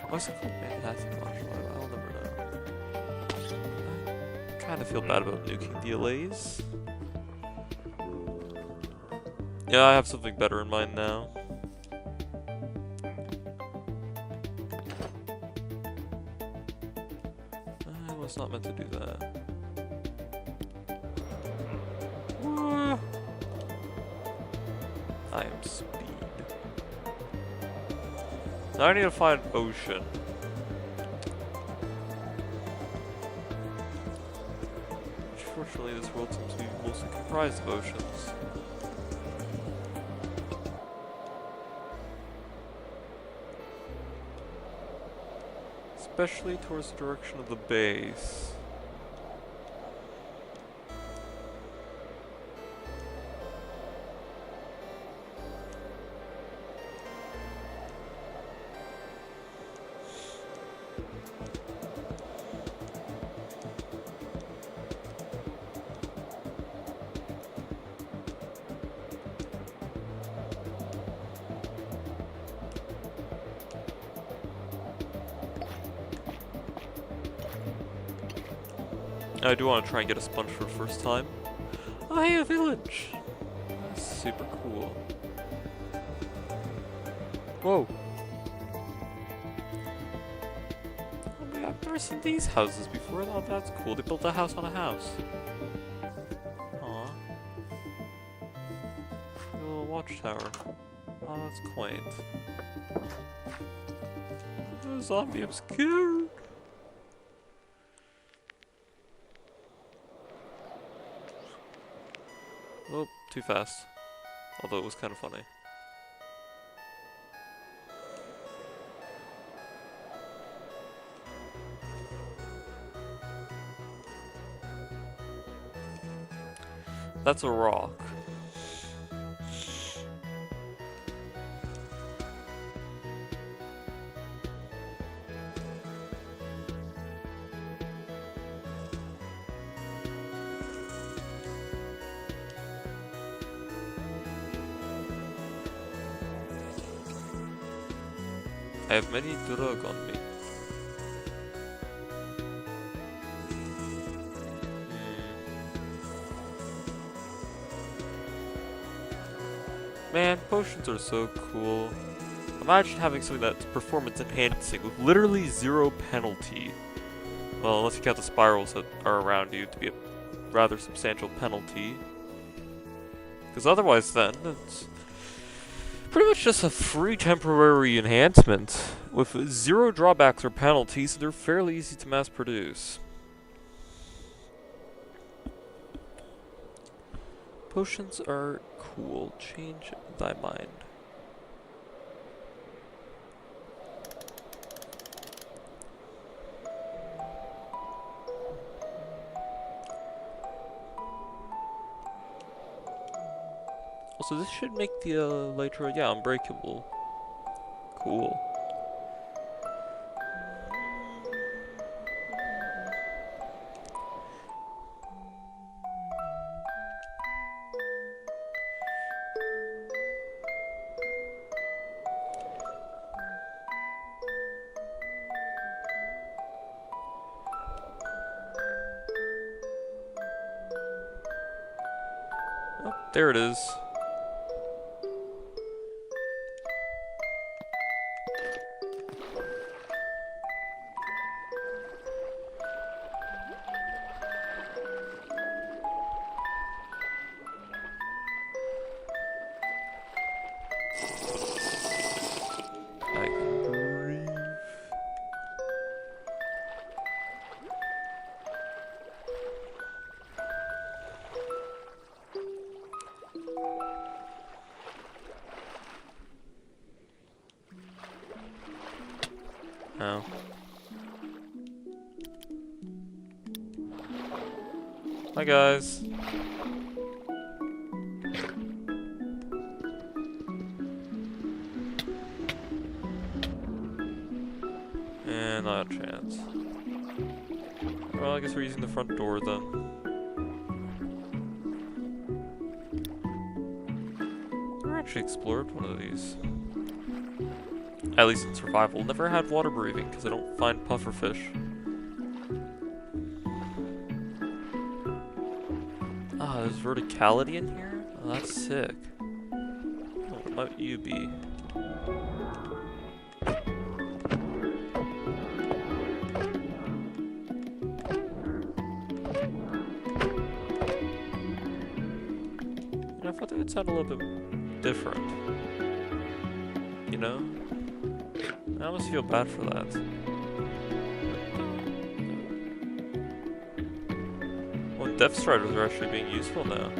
[SPEAKER 1] What's it called? Manhattan Marshmallow? I'll never know. I kinda feel bad about nuking the allays. Yeah, I have something better in mind now. I was not meant to do that. I am speed. Now I need to find ocean. Fortunately, this world seems to be mostly comprised of oceans. Especially towards the direction of the base. I do want to try and get a sponge for the first time. Oh, hey, a village! That's super cool. Whoa! Oh, I've never seen these houses before. Oh, that's cool. They built a house on a house. Aw. A little watchtower. Oh, that's quaint. Oh, zombie, I'm scared. Oh, too fast. Although it was kind of funny. That's a rock. I have many drug on me. Man, potions are so cool. Imagine having something that's performance enhancing with literally 0 penalty. Well, unless you count the spirals that are around you to be a rather substantial penalty. Because otherwise then, it's pretty much just a free temporary enhancement. With 0 drawbacks or penalties, they're fairly easy to mass produce. Potions are cool. Change thy mind. Also, this should make the elytra, yeah, unbreakable. Cool. Oh, there it is. I can breathe. Oh. Hi guys. And not a chance. Well, I guess we're using the front door then. I actually explored one of these. At least in survival. Never had water breathing because I don't find pufferfish. Ah, there's verticality in here? Oh, that's sick. Oh, what might you be? I thought that would sound a little bit different. You know? I almost feel bad for that. Well, Death Striders are actually being useful now.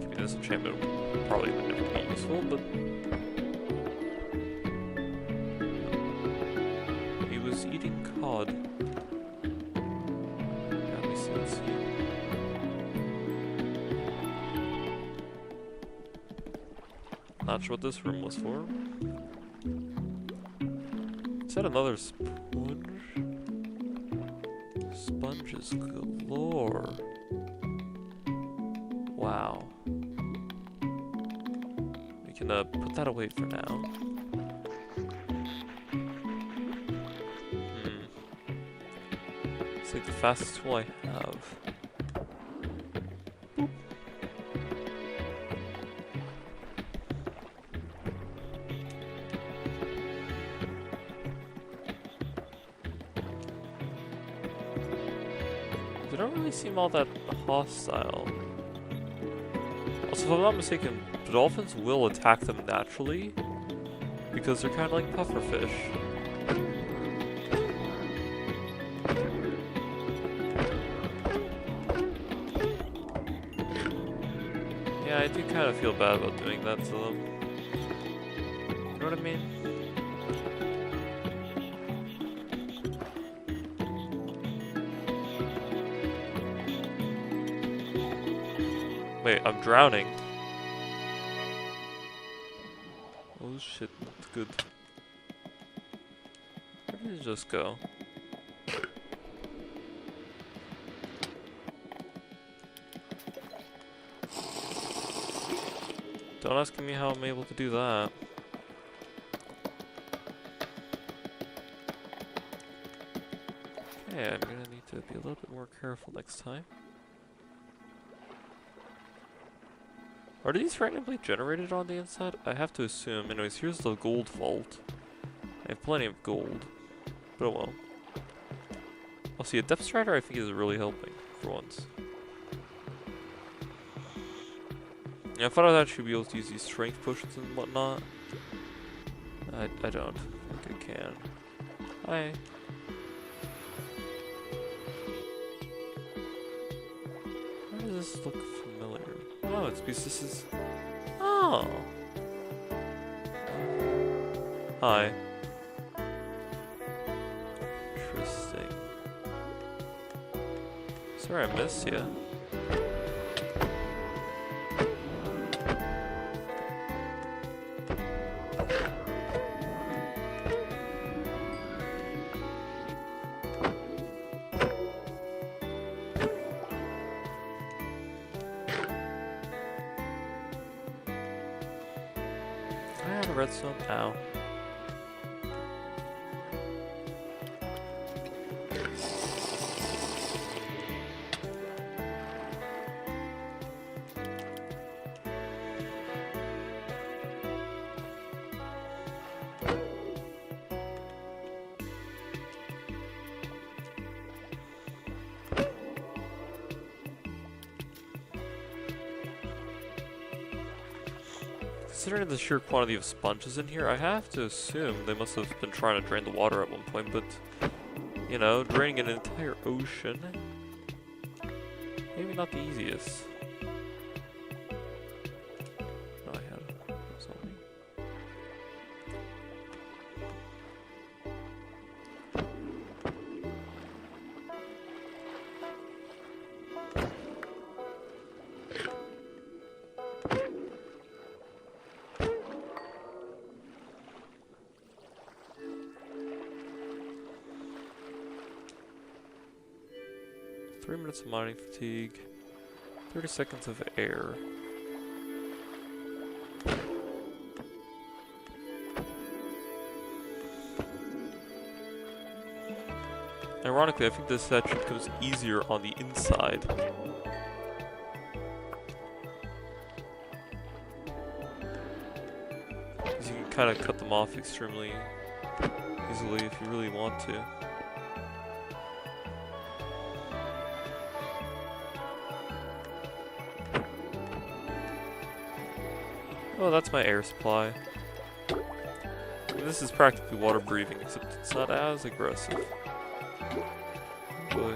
[SPEAKER 1] Maybe this enchantment probably would never be useful, but... He was eating cod. Got me sense. Not sure what this room was for. Is that another sponge? Sponges galore. Wow. We can put that away for now. like the fastest tool I have. They don't really seem all that hostile. Also, if I'm not mistaken, the dolphins will attack them naturally because they're kind of like pufferfish. Yeah, I do kind of feel bad about doing that to them. You know what I mean? Wait, I'm drowning. Oh shit, that's good. Where did it just go? Don't ask me how I'm able to do that. Okay, I'm gonna need to be a little bit more careful next time. Are these randomly generated on the inside? I have to assume. Anyways, here's the gold vault. I have plenty of gold. But oh well. I'll see, a depth strider I think is really helping, for once. Yeah, I thought I'd actually be able to use these strength potions and whatnot. I don't think I can. Hi. Why does this look familiar? Oh, it's because this is... Oh! Hi. Interesting. Sorry I missed you. Redstone? Ow. Considering the sheer quantity of sponges in here, I have to assume they must have been trying to drain the water at one point, but, you know, draining an entire ocean, maybe not the easiest. Oh, I had it. That's on me. 3 minutes of mining fatigue, 30 seconds of air. Ironically, I think this actually becomes easier on the inside. Because you can kind of cut them off extremely easily if you really want to. Oh, that's my air supply. I mean, this is practically water breathing, except it's not as aggressive. Oh boy.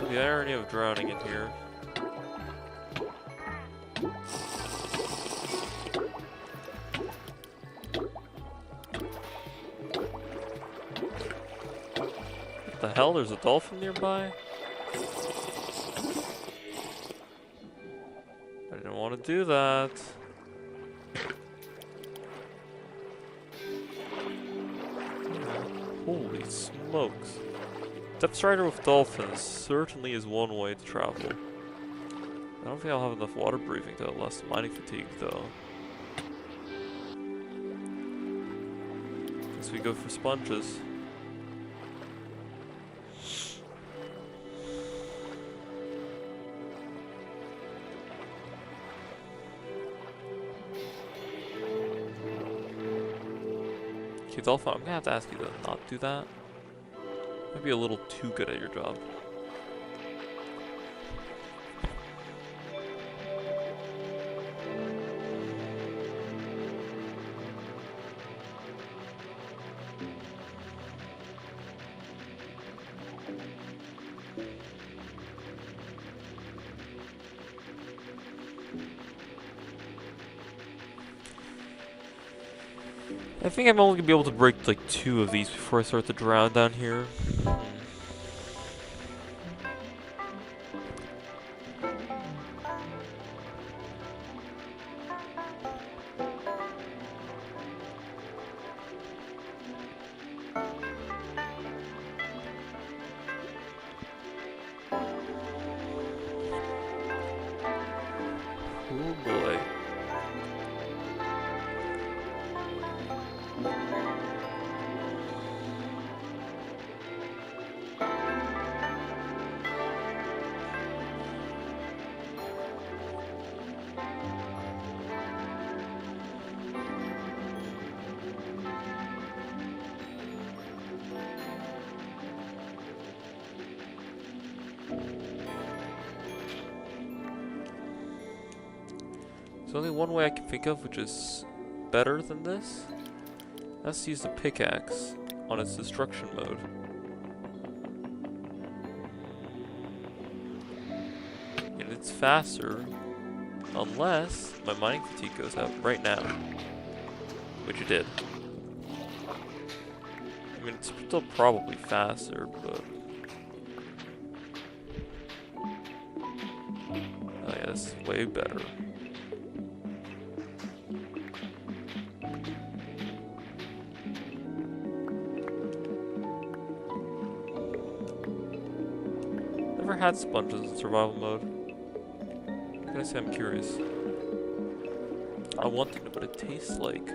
[SPEAKER 1] The irony of drowning in here. What the hell? There's a dolphin nearby? I didn't want to do that. Holy smokes. Depth strider with dolphins certainly is one way to travel. I don't think I'll have enough water breathing to outlast mining fatigue though. Guess we go for sponges. it's all fun. I'm gonna have to ask you to not do that. Might be a little too good at your job. I think I'm only gonna be able to break like 2 of these before I start to drown down here. Oh boy. There's only one way I can think of which is better than this. That's to use the pickaxe on its destruction mode. And it's faster unless my mining fatigue goes out right now. Which it did. I mean, it's still probably faster, but... oh yeah, this is way better. Never had sponges in survival mode. What can I say? I'm curious. I want to know what it tastes like.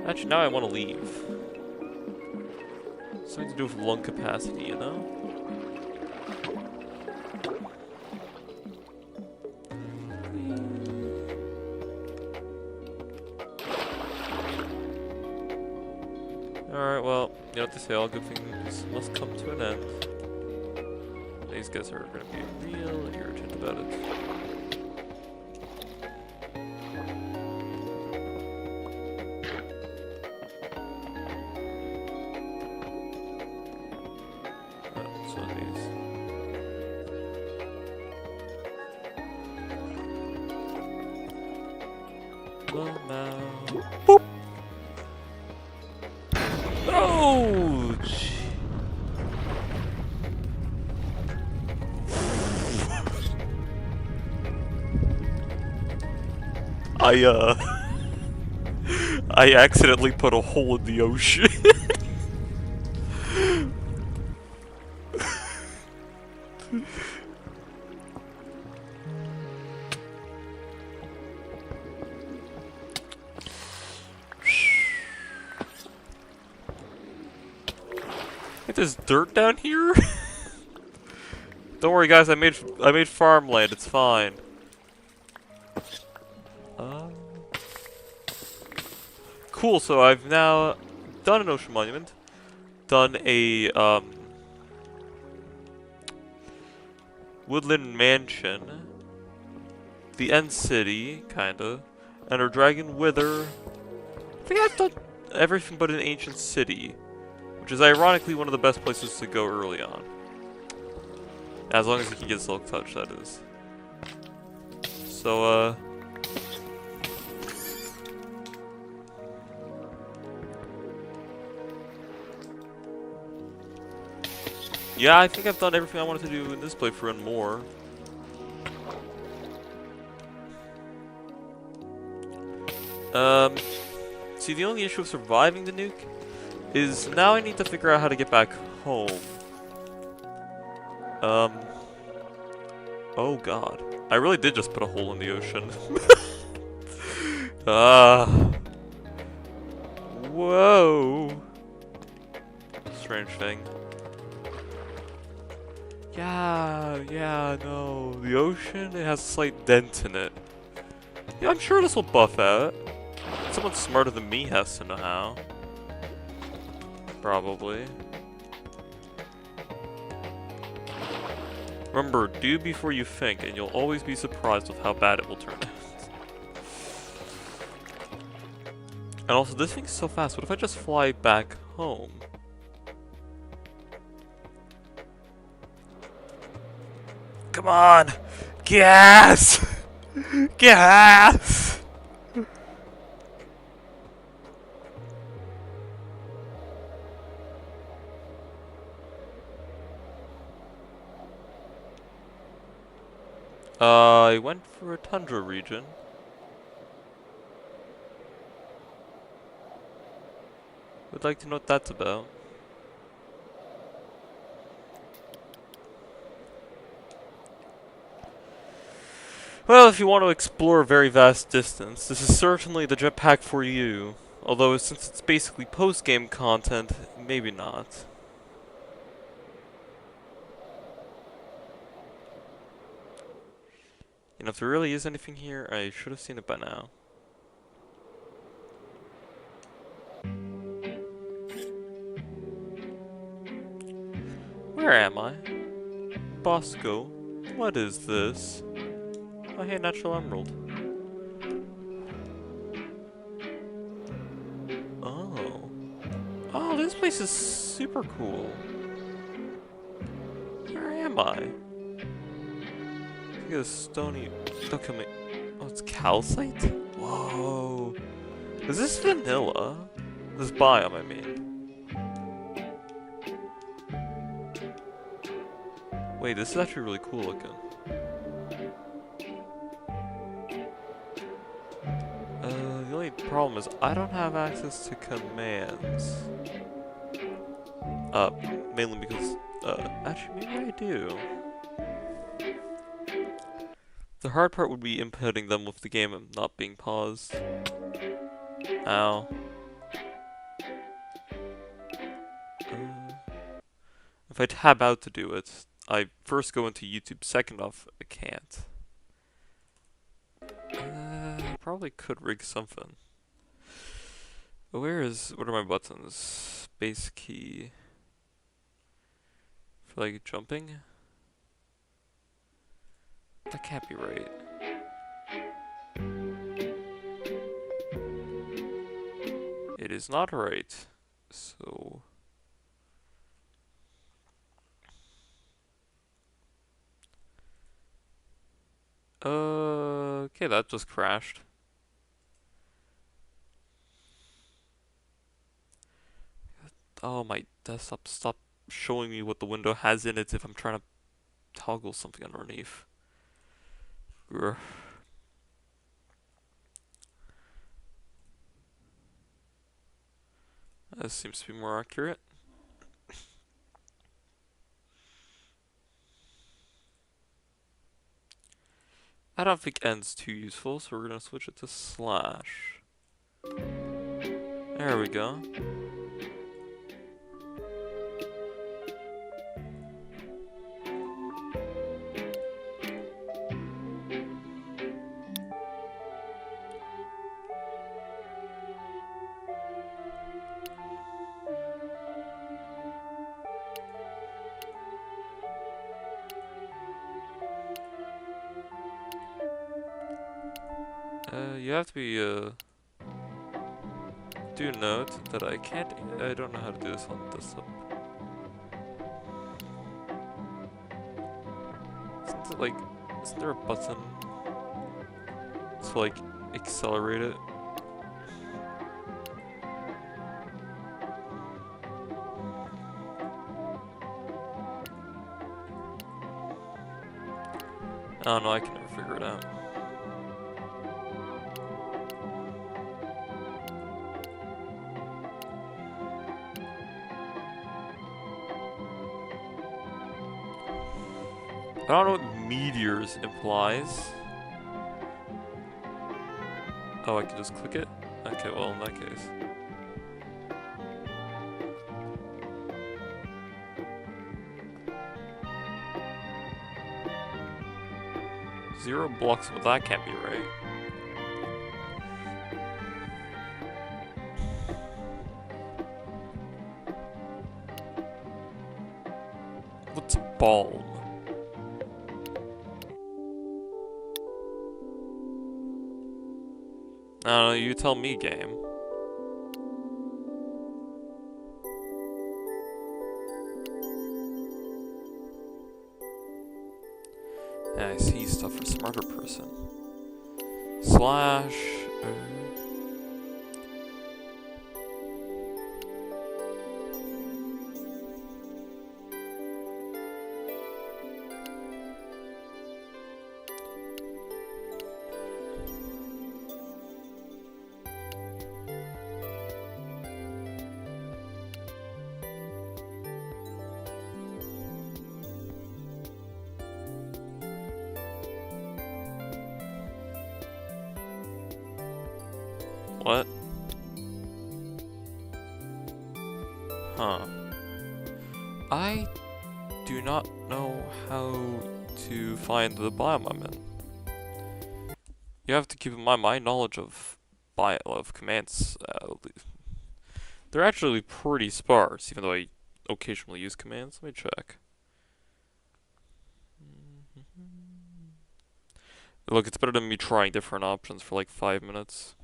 [SPEAKER 1] Actually, now I want to leave. Something to do with lung capacity, you know? Alright, well, you know what they say, all good things must come to an end. These guys are going to be real irritant about it. Boop! Ouch! I accidentally put a hole in the ocean. There's dirt down here? Don't worry guys, I made farmland, it's fine. Cool, so I've now done an ocean monument, done a woodland mansion, the end city, kinda, and our dragon wither. I think I've done everything but an ancient city. Which is ironically one of the best places to go early on. As long as you can get Silk Touch, that is. So, yeah, I think I've done everything I wanted to do in this playthrough and more. See, the only issue of surviving the nuke is now I need to figure out how to get back home. Oh god. I really did just put a hole in the ocean. Whoa. Strange thing. Yeah, no. The ocean, it has a slight dent in it. Yeah, I'm sure this will buff out. Someone smarter than me has to know how. Probably. Remember, do before you think, and you'll always be surprised with how bad it will turn out. And also, this thing's so fast. What if I just fly back home? Come on! Gas! Gas! I went for a tundra region. Would like to know what that's about. Well, if you want to explore a very vast distance, this is certainly the jetpack for you. Although, since it's basically post-game content, maybe not. You know, if there really is anything here, I should have seen it by now. Where am I? Bosco? What is this? Oh, hey, natural emerald. Oh. Oh, this place is super cool. Where am I? Look at this stony... Don't kill me. Oh, it's calcite? Whoa. Is this vanilla? This biome, I mean. Wait, this is actually really cool looking. The only problem is I don't have access to commands. Mainly because, actually maybe I do. The hard part would be inputting them with the game and not being paused. Ow. If I tab out to do it, I first go into YouTube, second off, I can't. Probably could rig something. What are my buttons? Space key. For like jumping? That can't be right. It is not right. So... okay, that just crashed. Oh, my desktop, stop showing me what the window has in it if I'm trying to toggle something underneath. Grr. That seems to be more accurate. I don't think end's too useful, so we're gonna switch it to slash. There we go. You have to be, do note that I don't know how to do this on desktop. Isn't there a button to, like, accelerate it? I don't know, I can never figure it out. I don't know what meteors implies. Oh, I can just click it? Okay, well, in that case. Zero blocks, well, that can't be right. What's balm? I don't know, you tell me, game. Yeah, I see stuff for smarter person. Slash... What? Huh. I do not know how to find the biome I'm in. You have to keep in mind my knowledge of commands. They're actually pretty sparse, even though I occasionally use commands. Let me check. Look, it's better than me trying different options for like 5 minutes.